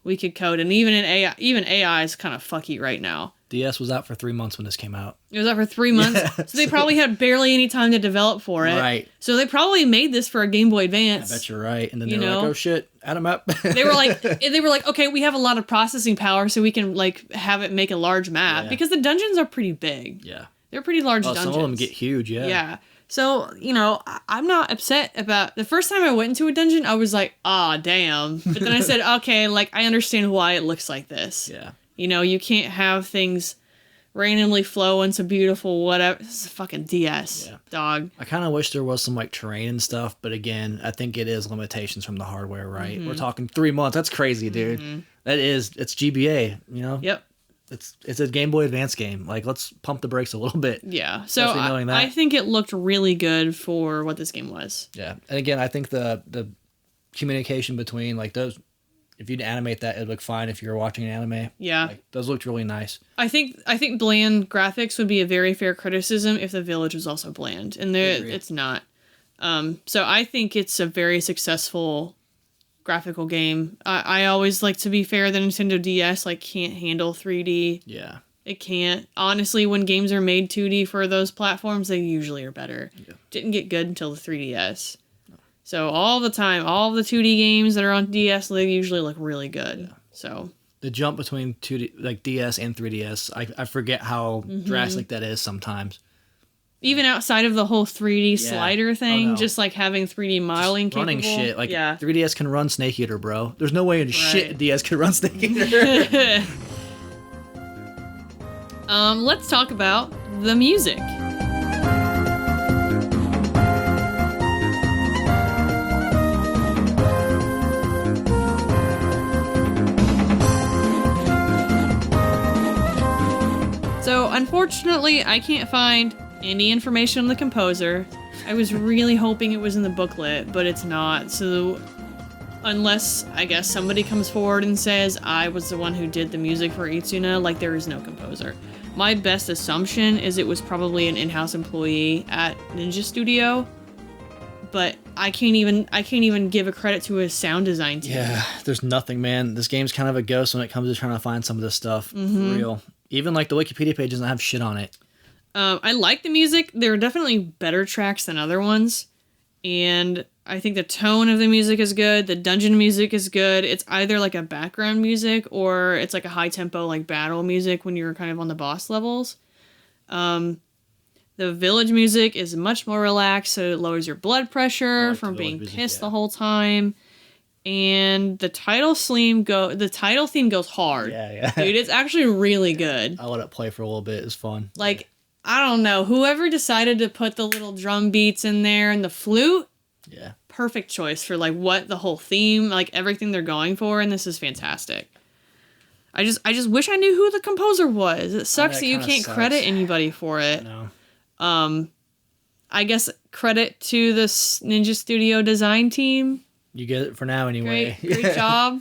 we could code. And even AI is kind of fucky right now. DS was out for 3 months when this came out. It was out for 3 months. Yeah. So they probably had barely any time to develop for it. Right. So they probably made this for a Game Boy Advance. I bet you're right. And then they were like, oh shit, add them up. They were like, okay, we have a lot of processing power, so we can like have it make a large map. Yeah. Because the dungeons are pretty big. Yeah. They're pretty large dungeons. Some of them get huge, yeah. Yeah. So, I'm not upset about... The first time I went into a dungeon, I was like, damn. But then I said, okay, like, I understand why it looks like this. Yeah. You can't have things randomly flow into beautiful whatever. This is a fucking DS, dog. I kind of wish there was some, like, terrain and stuff, but again, I think it is limitations from the hardware, right? Mm-hmm. We're talking 3 months. That's crazy, dude. Mm-hmm. It's GBA, Yep. It's a Game Boy Advance game. Like, let's pump the brakes a little bit. Yeah. So I think it looked really good for what this game was. Yeah. And again, I think the communication between, like, those, if you'd animate that, it'd look fine if you were watching an anime. Yeah. Like, those looked really nice. I think bland graphics would be a very fair criticism if the village was also bland. And it's not. So I think it's a very successful graphical game. I always like to be fair. The Nintendo DS can't handle 3D. Yeah, it can't. Honestly, when games are made 2D for those platforms, they usually are better. Yeah. Didn't get good until the 3DS. No. So all the time, all the 2D games that are on DS, they usually look really good. Yeah. So the jump between 2D, like DS and 3DS, I forget how drastic that is sometimes. Even outside of the whole 3D slider thing, just like having 3D modeling capable. Running shit. Like, 3DS can run Snake Eater, bro. There's no way in shit DS can run Snake Eater. Let's talk about the music. So, unfortunately, I can't find any information on the composer. I was really hoping it was in the booklet, but it's not. So unless, I guess, somebody comes forward and says, I was the one who did the music for Izuna, there is no composer. My best assumption is it was probably an in-house employee at Ninja Studio, but I can't even give a credit to his sound design team. Yeah, there's nothing, man. This game's kind of a ghost when it comes to trying to find some of this stuff. For real. Even the Wikipedia page doesn't have shit on it. I like the music. There are definitely better tracks than other ones. And I think the tone of the music is good. The dungeon music is good. It's either like a background music or it's like a high tempo like battle music when you're kind of on the boss levels. The village music is much more relaxed, so it lowers your blood pressure like from being music, pissed the whole time. And the title theme goes hard. Yeah. Dude, it's actually really good. I let it play for a little bit. It's fun. Like, I don't know, whoever decided to put the little drum beats in there and the flute, perfect choice for like what the whole theme, like everything they're going for, and this is fantastic. I just wish I knew who the composer was. It sucks that you can't credit anybody for it. No. I guess credit to the Ninja Studio design team. You get it for now anyway. Great job.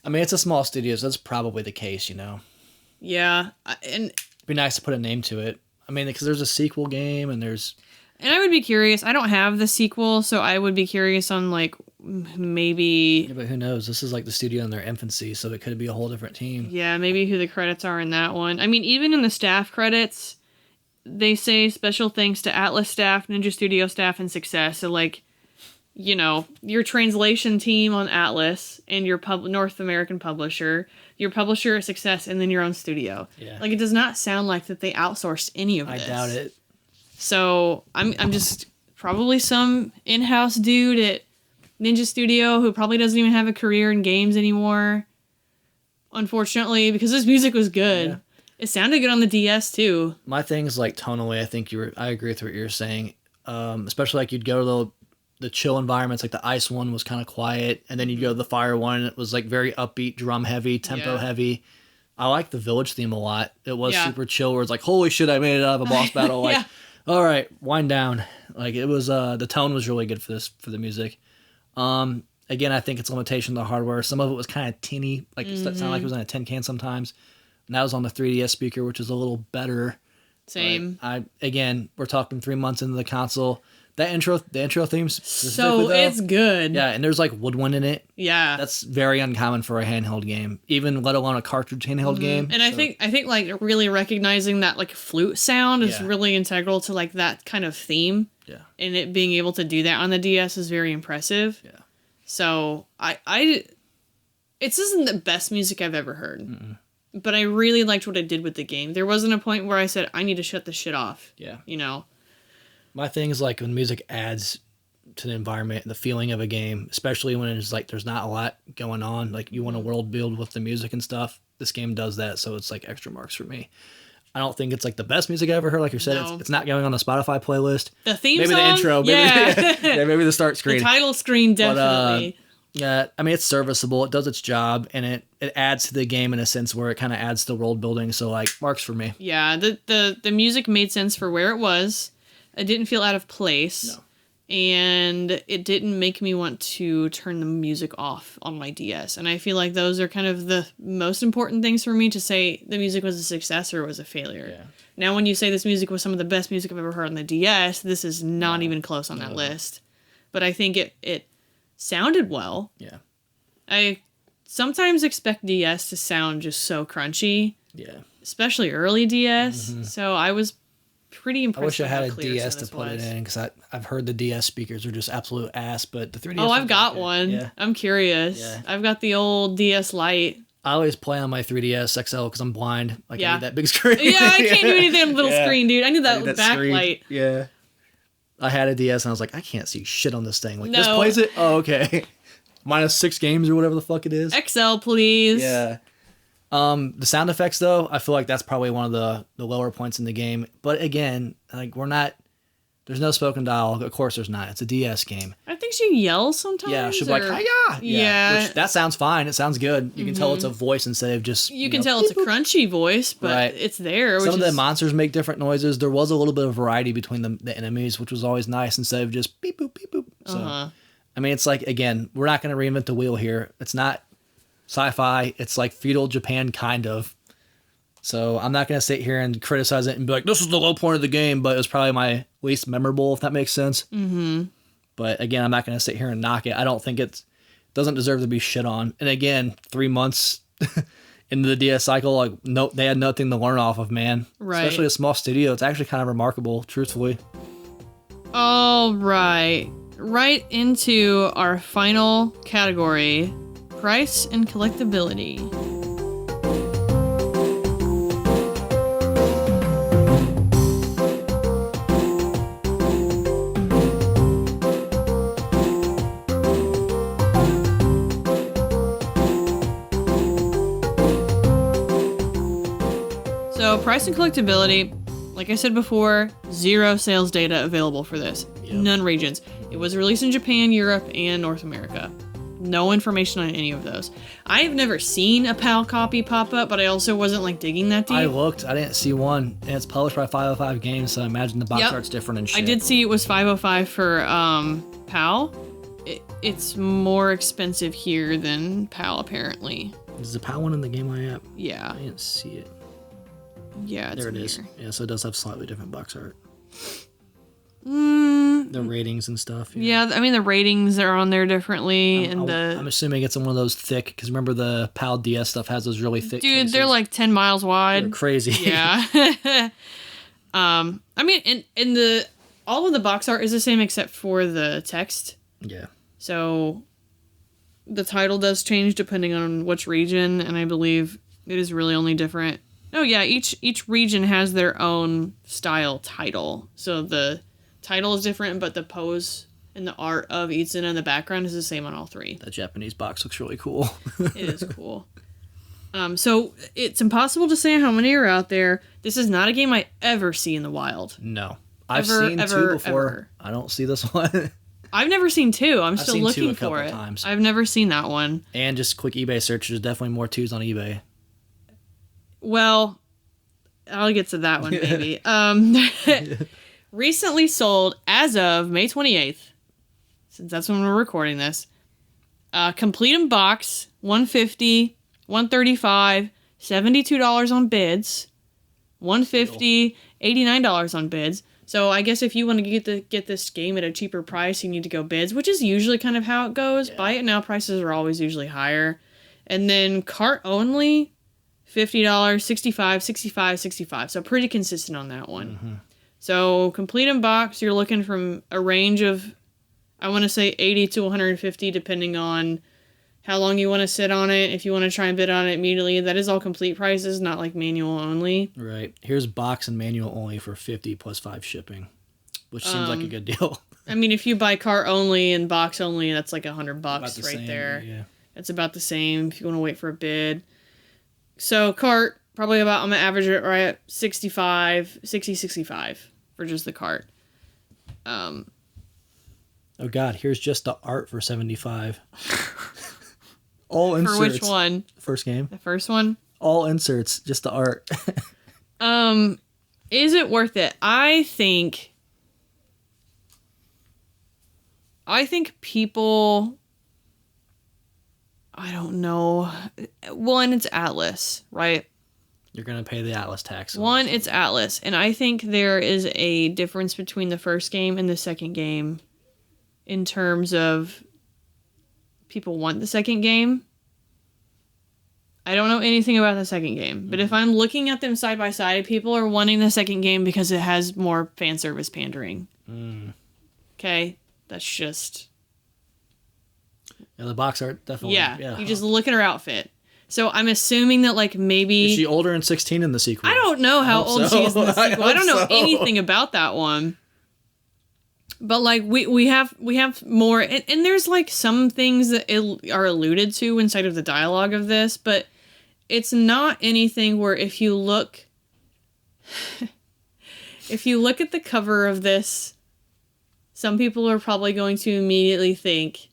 I mean, it's a small studio, so that's probably the case, you know. Yeah, and it'd be nice to put a name to it. I mean, because there's a sequel game and there's... And I would be curious. I don't have the sequel, so I would be curious on, like, maybe... Yeah, but who knows? This is, like, the studio in their infancy, so it could be a whole different team. Yeah, maybe who the credits are in that one. I mean, even in the staff credits, they say special thanks to Atlas staff, Ninja Studio staff, and Success. So, like, you know, your translation team on Atlas and your North American publisher, your publisher at Success, and then your own studio. Yeah. Like, it does not sound like that they outsourced any of this. I doubt it. So I'm just probably some in-house dude at Ninja Studio who probably doesn't even have a career in games anymore. Unfortunately, because this music was good. Yeah. It sounded good on the DS too. My thing's like tonally, I agree with what you're saying. Especially like you'd go to the chill environments, like the ice one was kind of quiet, and then you'd go to the fire one and it was like very upbeat, drum heavy, tempo heavy. I like the village theme a lot. It was super chill where it's like, holy shit, I made it out of a boss battle. Like, all right, wind down. Like it was, the tone was really good for the music. Again, I think it's a limitation of the hardware. Some of it was kind of teeny, like it sounded like it was on a tin can sometimes. And that was on the 3DS speaker, which is a little better. Same. Again, we're talking 3 months into the console. The intro theme's so it's good. Yeah, and there's like woodwind in it. Yeah, that's very uncommon for a handheld game, even let alone a cartridge handheld game. And I think like really recognizing that like flute sound is really integral to like that kind of theme. Yeah, and it being able to do that on the DS is very impressive. Yeah. So this isn't the best music I've ever heard. Mm-mm. But I really liked what it did with the game. There wasn't a point where I said, I need to shut this shit off. Yeah. You know? My thing is like when music adds to the environment, the feeling of a game, especially when it's like there's not a lot going on. Like you want to world build with the music and stuff. This game does that, so it's like extra marks for me. I don't think it's like the best music I ever heard. Like you said, it's not going on the Spotify playlist. The theme maybe song? The intro. Maybe, maybe the start screen. The title screen, definitely. Yeah, I mean, it's serviceable. It does its job, and it adds to the game in a sense where it kind of adds to world building. So, like, marks for me. Yeah, the music made sense for where it was. It didn't feel out of place. No. And it didn't make me want to turn the music off on my DS. And I feel like those are kind of the most important things for me to say the music was a success or was a failure. Yeah. Now, when you say this music was some of the best music I've ever heard on the DS, this is not even close on that list. But I think it sounded well. Yeah. I sometimes expect DS to sound just so crunchy. Yeah. Especially early DS. Mm-hmm. So I was pretty impressed. I wish I had a DS to put it in because I've heard the DS speakers are just absolute ass, but the 3DS. Oh, I've got one. Yeah. I'm curious. Yeah. I've got the old DS Lite. I always play on my 3DS XL because I'm blind. Like I need that big screen. Yeah, I can't do anything on the little screen, dude. I need that backlight. Yeah. I had a DS and I was like, I can't see shit on this thing. Like, this plays it? Oh, okay. -6 games or whatever the fuck it is. XL, please. Yeah. The sound effects, though, I feel like that's probably one of the lower points in the game. But again, like, there's no spoken dialogue. Of course there's not. It's a DS game. I think she yells sometimes. Yeah, she'll be like, hiya! Yeah. Which, that sounds fine. It sounds good. You can tell it's a voice instead of just, You can tell it's a crunchy voice, but it's there. Some of the monsters make different noises. There was a little bit of variety between the enemies, which was always nice instead of just beep, boop, beep, boop. So, I mean, it's like, again, we're not going to reinvent the wheel here. It's not sci-fi. It's like feudal Japan, kind of. So I'm not going to sit here and criticize it and be like, this is the low point of the game, but it was probably my least memorable, if that makes sense. Mm-hmm. But again, I'm not going to sit here and knock it. I don't think it doesn't deserve to be shit on. And again, 3 months into the DS cycle, like no, they had nothing to learn off of, man. Right. Especially a small studio. It's actually kind of remarkable, truthfully. All right. Right into our final category, price and collectability. So price and collectability, like I said before, 0 sales data available for this. Yep. None regions. It was released in Japan, Europe, and North America. No information on any of those. I have never seen a PAL copy pop up, but I also wasn't like digging that deep. I looked, I didn't see one, and it's published by 505 Games, so I imagine the box art's different and shit. I did see it was 505 for PAL. It's more expensive here than PAL, apparently. Is the PAL one in the Game Eye app? Yeah. I didn't see it. Yeah, it's there it in is. here. Yeah, so it does have slightly different box art. The ratings and stuff. Yeah, I mean the ratings are on there differently, I'm assuming it's in one of those thick, because remember the PAL DS stuff has those really thick. Dude, cases. they're like 10 miles wide. They're crazy. Yeah. I mean, in the all of the box art is the same except for the text. Yeah. So the title does change depending on which region, and I believe it is really only different. Oh yeah, each region has their own style title. So the title is different, but the pose and the art of Izuna in the background is the same on all 3. That Japanese box looks really cool. It is cool. So it's impossible to say how many are out there. This is not a game I ever see in the wild. No. I've seen 2 before. Ever. I don't see this one. I've never seen 2. I'm still seen looking 2 a for it. times. I've never seen that one. And just quick eBay search, there's definitely more 2s on eBay. Well, I'll get to that one, maybe. Recently sold as of May 28th, since that's when we're recording this. Complete in box, $150, $135, $72 on bids, $150, $89 on bids. So I guess if you want to get this game at a cheaper price, you need to go bids, which is usually kind of how it goes. Yeah. Buy it now prices are always usually higher. And then cart only, $50, $65, $65, $65. So pretty consistent on that one. Mm-hmm. So complete in box, you're looking from a range of, I want to say 80 to 150, depending on how long you want to sit on it. If you want to try and bid on it immediately, that is all complete prices, not like manual only. Right. Here's box and manual only for 50 plus 5 shipping, which seems like a good deal. I mean, if you buy cart only and box only, that's like $100 right same, there. Yeah. It's about the same if you want to wait for a bid. So cart, probably about, I'm going to average it right at 65 for just the cart. Oh God, here's just the art for 75. All inserts. For which one? First game. The first one? All inserts, just the art. Is it worth it? I think people, I don't know. One, it's Atlas, right? You're going to pay the Atlas tax. One, it's Atlas. And I think there is a difference between the first game and the second game in terms of people want the second game. I don't know anything about the second game, but if I'm looking at them side by side, people are wanting the second game because it has more fan service pandering. Okay? That's just... Yeah, the box art, definitely. Yeah. You just look at her outfit. So I'm assuming that, like, maybe... Is she older in 16 in the sequel? I don't know how old she is in the sequel. I don't know anything about that one. But, like, we have more... And there's, like, some things that are alluded to inside of the dialogue of this, but it's not anything where if you look... if you look at the cover of this, some people are probably going to immediately think,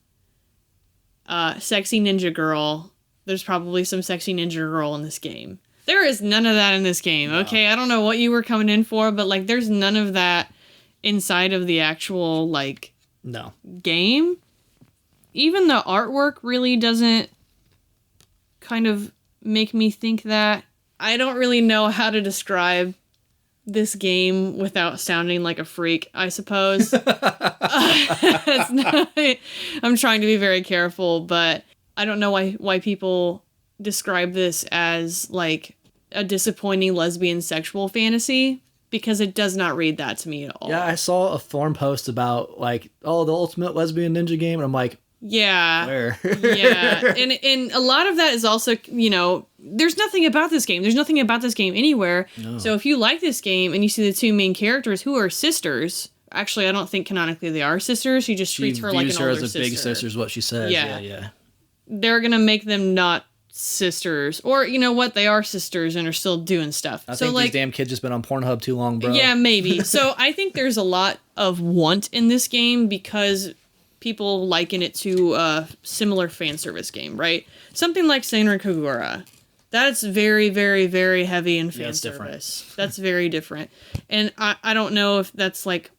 sexy ninja girl... There's probably some sexy ninja girl in this game. There is none of that in this game, okay? I don't know what you were coming in for, but, like, there's none of that inside of the actual, like, game. Even the artwork really doesn't kind of make me think that. I don't really know how to describe this game without sounding like a freak, I suppose. I'm trying to be very careful, but... I don't know why people describe this as like a disappointing lesbian sexual fantasy because it does not read that to me at all. Yeah, I saw a forum post about like, oh, the ultimate lesbian ninja game, and I'm like, yeah, where? yeah, and a lot of that is also, you know, there's nothing about this game. There's nothing about this game anywhere. No. So if you like this game and you see the two main characters who are sisters, actually, I don't think canonically they are sisters. She just treats her like an older sister. She views her as a big sister, is what she says. Yeah. They're gonna make them not sisters, or you know what, they are sisters and are still doing stuff. I think these damn kids just been on Pornhub too long, bro. Yeah, maybe. So I think there's a lot of want in this game because people liken it to a similar fan service game, right? Something like Senran Kagura. That's very, very, very heavy in fan service. That's very different. And I don't know if that's like,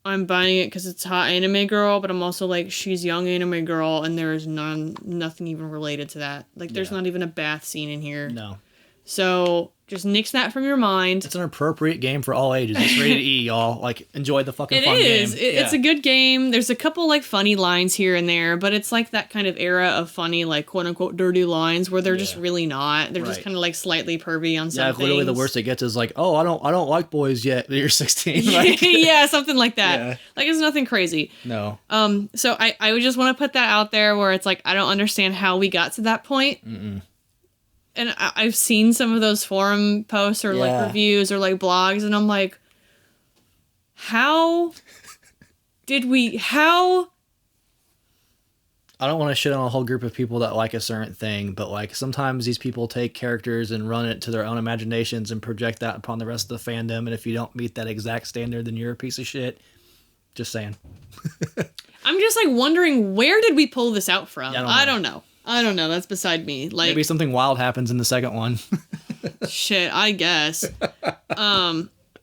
I'm buying it because it's hot anime girl, but I'm also like, she's young anime girl, and there is nothing even related to that. Like, there's not even a bath scene in here. No. So just nix that from your mind. It's an appropriate game for all ages. It's rated E, y'all. Like, enjoy the fucking fun game. It's a good game. There's a couple like funny lines here and there, but it's like that kind of era of funny, like quote unquote dirty lines where they're just really not. They're just kind of like slightly pervy on some things. Literally the worst it gets is like, oh, I don't like boys yet. But you're 16. Like, yeah, something like that. Yeah. Like, it's nothing crazy. No. So I would just want to put that out there where it's like, I don't understand how we got to that point. Mm-mm. And I've seen some of those forum posts or like reviews or like blogs, and I'm like, how I don't want to shit on a whole group of people that like a certain thing, but like sometimes these people take characters and run it to their own imaginations and project that upon the rest of the fandom. And if you don't meet that exact standard, then you're a piece of shit. Just saying. I'm just like wondering, where did we pull this out from? Yeah, I don't know. That's beside me. Like, maybe something wild happens in the second one. Shit, I guess.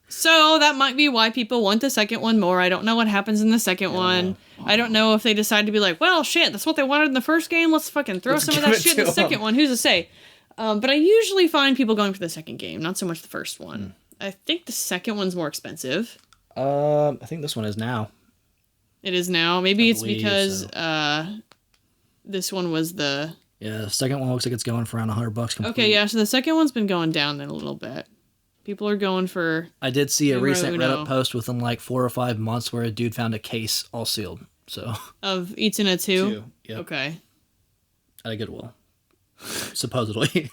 So that might be why people want the second one more. I don't know what happens in the second one. I don't know if they decide to be like, well, shit, that's what they wanted in the first game. Let's fucking throw some of that shit in the second one. Who's to say? But I usually find people going for the second game, not so much the first one. I think the second one's more expensive. I think this one is now. It is now. Maybe it's because this one was the... Yeah, the second one looks like it's going for around $100 complete. Okay, yeah, so the second one's been going down then a little bit. People are going for... I did see a recent Reddit post within like 4 or 5 months where a dude found a case all sealed. So of Izuna 2? Yep. Okay. At a Goodwill. Supposedly.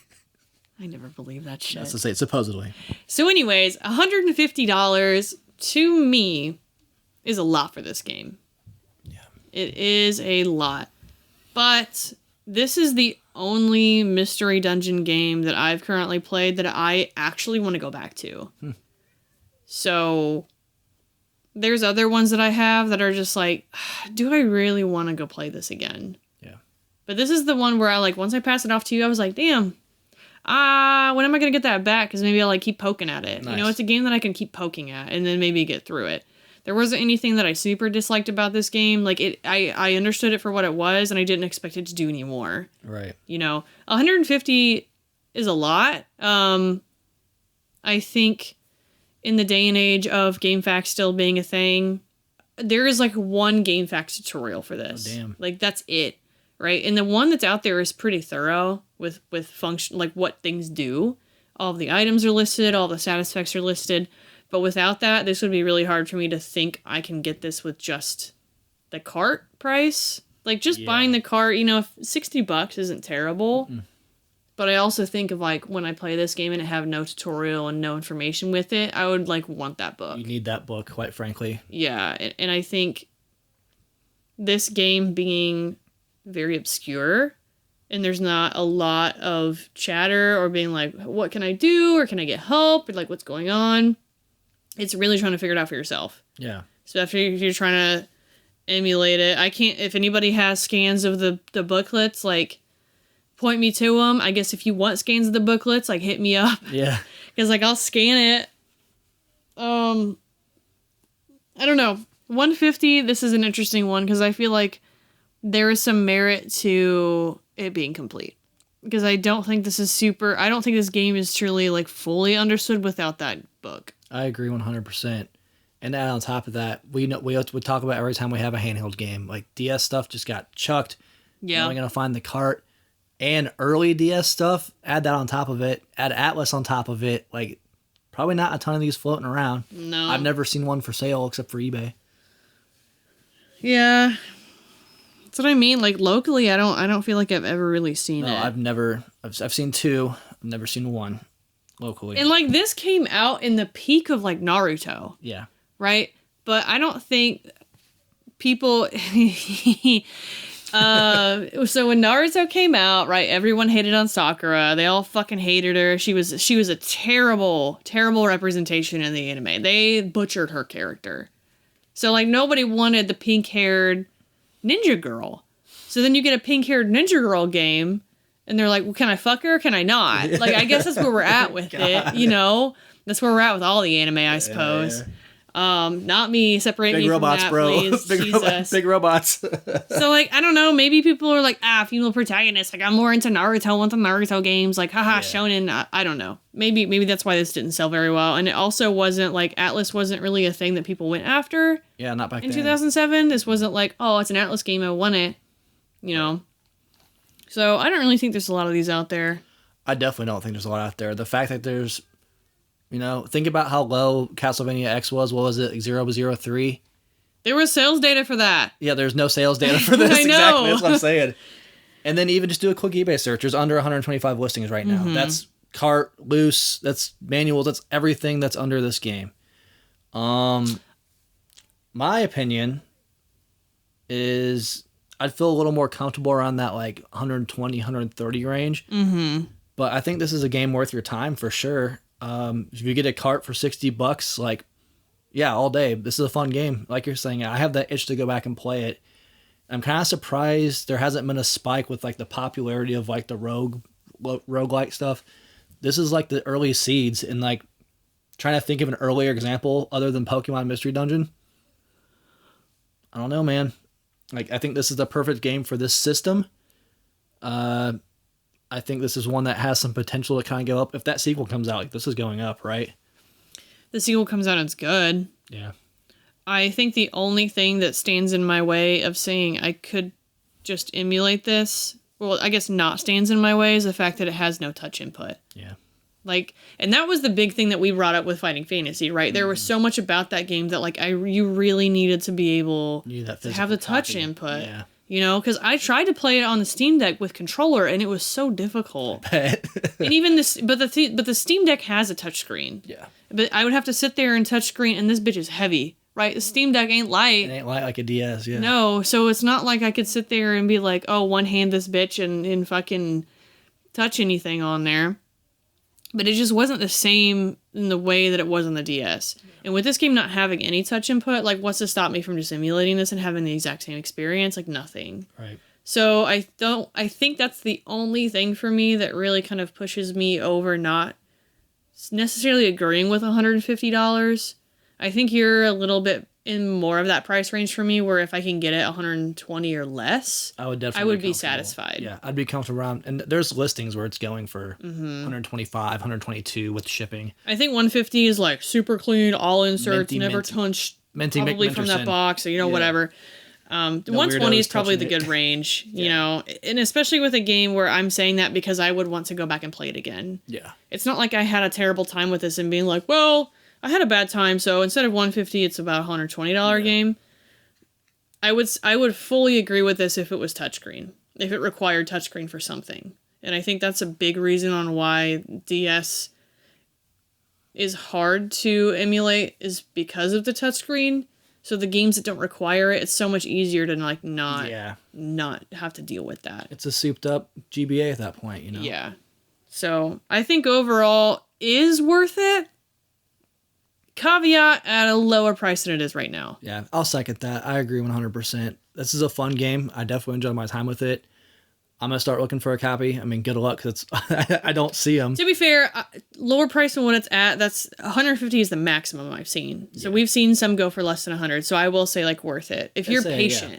I never believe that shit. That's to say, supposedly. So anyways, $150 to me is a lot for this game. Yeah. It is a lot. But this is the only mystery dungeon game that I've currently played that I actually want to go back to. So there's other ones that I have that are just like, do I really want to go play this again? Yeah. But this is the one where I like, once I pass it off to you, I was like, damn, when am I going to get that back? Because maybe I'll like keep poking at it. Nice. You know, it's a game that I can keep poking at and then maybe get through it. There wasn't anything that I super disliked about this game. Like, I understood it for what it was, and I didn't expect it to do any more. Right. You know, 150 is a lot. I think in the day and age of GameFAQs still being a thing, there is like one GameFAQs tutorial for this. Oh, damn. Like, that's it, right? And the one that's out there is pretty thorough with function, like what things do. All of the items are listed, all the status effects are listed. But without that, this would be really hard for me to think I can get this with just the cart price. Like, just buying the cart, you know, if $60 isn't terrible. But I also think of, like, when I play this game and it have no tutorial and no information with it, I would, like, want that book. You need that book, quite frankly. Yeah, and I think this game being very obscure, and there's not a lot of chatter or being like, what can I do? Or can I get help? Or, like, what's going on? It's really trying to figure it out for yourself. Yeah. So if you're trying to emulate it, I can't, if anybody has scans of the booklets, like, point me to them. I guess if you want scans of the booklets, like, hit me up. Yeah. Because, like, I'll scan it. I don't know. 150, this is an interesting one, because I feel like there is some merit to it being complete. Because I don't think this is I don't think this game is truly, like, fully understood without that book. I agree 100%. And then on top of that, we talk about every time we have a handheld game. Like, DS stuff just got chucked. Yeah. Now we're going to find the cart. and early DS stuff, add that on top of it, add Atlas on top of it, like probably not a ton of these floating around. No. I've never seen one for sale except for eBay. Yeah. That's what I mean. Like locally, I don't feel like I've ever really seen it. I've seen 2. I've never seen 1 locally. And like this came out in the peak of like Naruto. Yeah. Right? But I don't think people so when Naruto came out, right, everyone hated on Sakura. They all fucking hated her. She was a terrible, terrible representation in the anime. They butchered her character. So like nobody wanted the pink-haired ninja girl. So then you get a pink-haired ninja girl game and they're like, well, can I fuck her or can I not? Like I guess that's where we're at with it, you know? That's where we're at with all the anime, I suppose. Yeah. Not me. Separate Big me robots, from that, bro. please. Jesus. Big robots. So, like, I don't know. Maybe people are like, female protagonist. Like, I'm more into Naruto, want the Naruto games. Like, haha, shonen. I don't know. Maybe that's why this didn't sell very well. And it also wasn't, like, Atlas wasn't really a thing that people went after. Yeah, not back then. In 2007. This wasn't like, oh, it's an Atlas game. I want it. You know? So, I don't really think there's a lot of these out there. I definitely don't think there's a lot out there. The fact that there's... You know, think about how low Castlevania X was. What was it? 003? There was sales data for that. Yeah, there's no sales data for this. I know. Exactly. That's what I'm saying. And then even just do a quick eBay search. There's under 125 listings right now. Mm-hmm. That's cart, loose, that's manuals, that's everything that's under this game. My opinion is I'd feel a little more comfortable around that like 120, 130 range. Mm-hmm. But I think this is a game worth your time for sure. If you get a cart for $60, like, yeah, all day. This is a fun game. Like you're saying, I have that itch to go back and play it. I'm kind of surprised there hasn't been a spike with like the popularity of like the roguelike stuff. This is like the early seeds, and like trying to think of an earlier example other than Pokemon Mystery Dungeon. I don't know, man. Like I think this is the perfect game for this system. I think this is one that has some potential to kind of go up. If that sequel comes out, like this is going up, right? The sequel comes out, it's good. Yeah. I think the only thing that stands in my way of saying I could just emulate this, well, I guess not stands in my way, is the fact that it has no touch input. Yeah. Like, and that was the big thing that we brought up with Fighting Fantasy, right? There was so much about that game that like you really needed to be able to have the touch input. Yeah. You know, because I tried to play it on the Steam Deck with controller, and it was so difficult. And even this, but the Steam Deck has a touchscreen. Yeah. But I would have to sit there and touchscreen, and this bitch is heavy, right? The Steam Deck ain't light. It ain't light like a DS, yeah. No, so it's not like I could sit there and be like, oh, one hand this bitch and fucking touch anything on there. But it just wasn't the same in the way that it was on the DS. And with this game not having any touch input, like, what's to stop me from just emulating this and having the exact same experience? Like, nothing. Right. So I think that's the only thing for me that really kind of pushes me over not necessarily agreeing with $150. I think you're a little bit in more of that price range for me, where if I can get it 120 or less, I would definitely I would be satisfied. Yeah, I'd be comfortable around, and there's listings where it's going for 125, 122 with shipping. I think 150 is like super clean, all inserts, never touched, probably from that box, or whatever. 120 is probably the good range, you know, and especially with a game where I'm saying that because I would want to go back and play it again. Yeah. It's not like I had a terrible time with this and being like, well, I had a bad time, so instead of 150, it's about a $120 game. I would fully agree with this if it was touchscreen, if it required touchscreen for something. And I think that's a big reason on why DS is hard to emulate, is because of the touchscreen. So the games that don't require it, it's so much easier to like not have to deal with that. It's a souped up GBA at that point, you know? Yeah. So I think overall is worth it. Caveat at a lower price than it is right now. Yeah, I'll second that. I agree 100%. This is a fun game. I definitely enjoyed my time with it. I'm going to start looking for a copy. I mean, good luck, because I don't see them. To be fair, lower price than what it's at, that's 150 is the maximum I've seen. So we've seen some go for less than 100. So I will say, like, worth it. If you're patient. Yeah.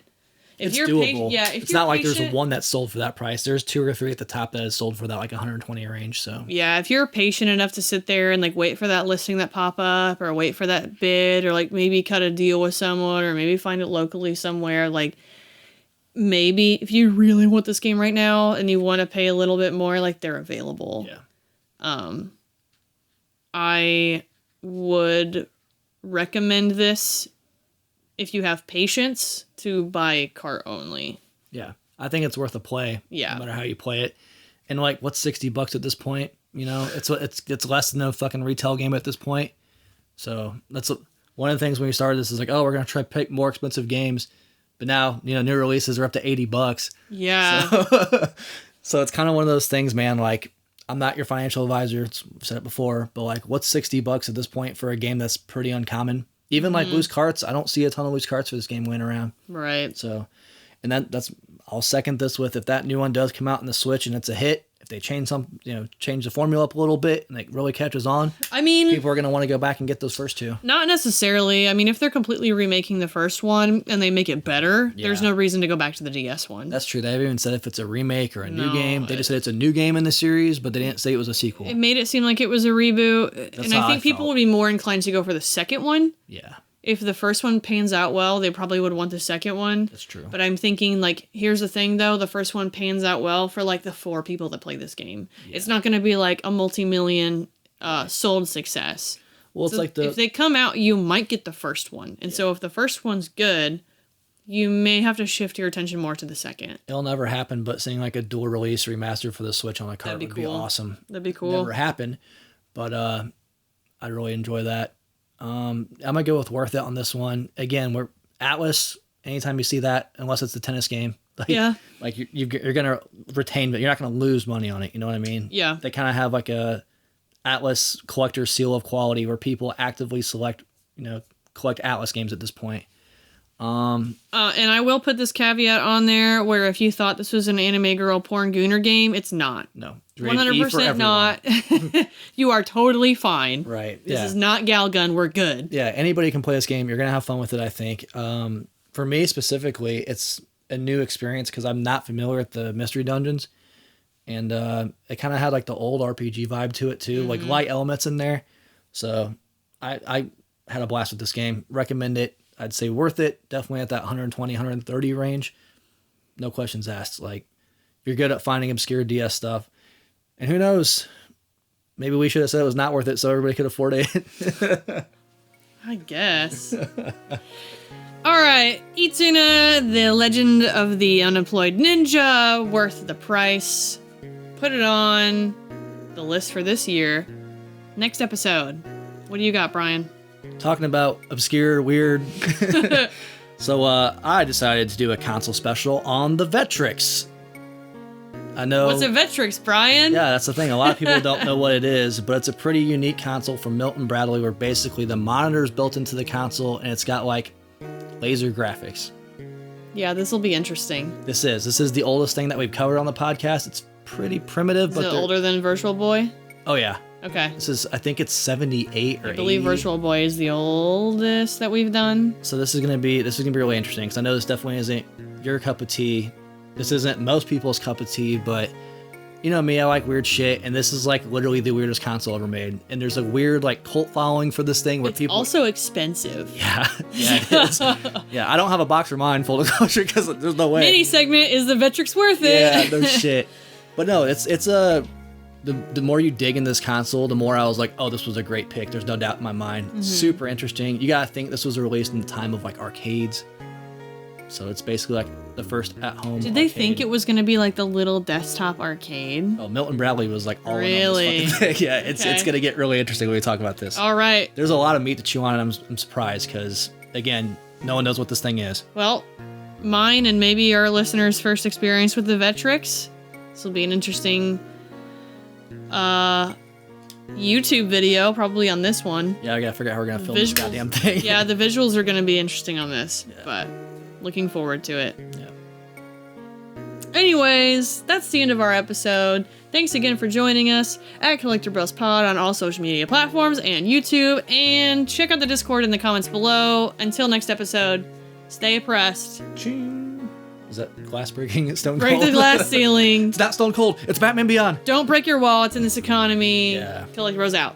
If you're doable. If it's you're not like patient, there's one that's sold for that price. There's 2 or 3 at the top that is sold for that like 120 range. So yeah, if you're patient enough to sit there and like wait for that listing that pop up, or wait for that bid, or like maybe cut a deal with someone, or maybe find it locally somewhere, like maybe if you really want this game right now and you want to pay a little bit more, like they're available. Yeah. I would recommend this if you have patience to buy cart only. Yeah. I think it's worth a play. Yeah. No matter how you play it. And like, what's $60 at this point? You know, it's less than a fucking retail game at this point. So that's one of the things when we started this is like, oh, we're going to try to pick more expensive games. But now, you know, new releases are up to $80. Yeah. So it's kind of one of those things, man. Like, I'm not your financial advisor. I've said it before, but like, what's $60 at this point for a game that's pretty uncommon? Even like loose carts, I don't see a ton of loose carts for this game going around. Right. So, and that's I'll second this with if that new one does come out in the Switch and it's a hit. If they change change the formula up a little bit and it really catches on, I mean, people are going to want to go back and get those first two. Not necessarily. I mean, if they're completely remaking the first one and they make it better, there's no reason to go back to the DS one. That's true. They haven't even said if it's a remake or a new game. They just said it's a new game in the series, but they didn't say it was a sequel. It made it seem like it was a reboot. That's and I think people would be more inclined to go for the second one. Yeah. If the first one pans out well, they probably would want the second one. That's true. But I'm thinking, like, here's the thing, though. The first one pans out well for, like, the 4 people that play this game. Yeah. It's not going to be, like, a multi-million sold success. Well, it's like if they come out, you might get the first one. And so if the first one's good, you may have to shift your attention more to the second. It'll never happen, but seeing, like, a dual release remaster for the Switch on a cart would be awesome. That'd be cool. Never happen, but I really enjoy that. I'm gonna go with worth it on this one. Again, we're Atlas. Anytime you see that, unless it's the tennis game, like you're gonna retain, but you're not gonna lose money on it. You know what I mean? Yeah. They kind of have like a Atlas collector seal of quality where people actively collect Atlas games at this point. And I will put this caveat on there where if you thought this was an anime girl porn gooner game, it's not. No. 100% not. You are totally fine. Right. This is not Galgun. We're good. Yeah. Anybody can play this game. You're going to have fun with it, I think. For me specifically, it's a new experience because I'm not familiar with the mystery dungeons. And it kind of had like the old RPG vibe to it too, like light elements in there. So I had a blast with this game. Recommend it. I'd say worth it. Definitely at that 120, 130 range. No questions asked. Like, if you're good at finding obscure DS stuff. And who knows? Maybe we should have said it was not worth it so everybody could afford it. I guess. All right. Izuna, the Legend of the Unemployed Ninja. Worth the price. Put it on the list for this year. Next episode. What do you got, Brian? Talking about obscure, weird. So I decided to do a console special on the Vectrex. I know. What's a Vectrex, Brian? Yeah, that's the thing. A lot of people don't know what it is, but it's a pretty unique console from Milton Bradley where basically the monitor is built into the console and it's got like laser graphics. Yeah, this will be interesting. This is the oldest thing that we've covered on the podcast. It's pretty primitive. Is it older than Virtual Boy? Oh, yeah. Okay. I think it's 78 or 80. I believe Virtual Boy is the oldest that we've done. So this is gonna be really interesting because I know this definitely isn't your cup of tea. This isn't most people's cup of tea, but you know me, I like weird shit, and this is like literally the weirdest console ever made. And there's a weird like cult following for this thing where it's also expensive. Yeah, it is. Yeah, I don't have a box for mine, full disclosure, because there's no way. Mini segment is the Vectrex worth it? Yeah, no shit. But no, it's the more you dig in this console, the more I was like, oh, this was a great pick. There's no doubt in my mind. Mm-hmm. Super interesting. You gotta think this was released in the time of like arcades. So it's basically like the first at-home Did they think it was going to be like the little desktop arcade? Oh, Milton Bradley was like all really? in on this fucking thing. Yeah, it's going to get really interesting when we talk about this. All right. There's a lot of meat to chew on, and I'm surprised because, again, no one knows what this thing is. Well, mine and maybe our listeners' first experience with the Vectrex. This will be an interesting YouTube video, probably on this one. Yeah, I got to figure out how we're going to film this goddamn thing. Yeah, the visuals are going to be interesting on this, but looking forward to it. Yeah. Anyways, that's the end of our episode. Thanks again for joining us at Collecti-Bros Pod on all social media platforms and YouTube. And check out the Discord in the comments below. Until next episode, stay oppressed. Ching. Is that glass breaking? Stone Break Cold? the glass ceiling. It's not Stone Cold. It's Batman Beyond. Don't break your wallets in this economy. Yeah. Collecti-Bros out.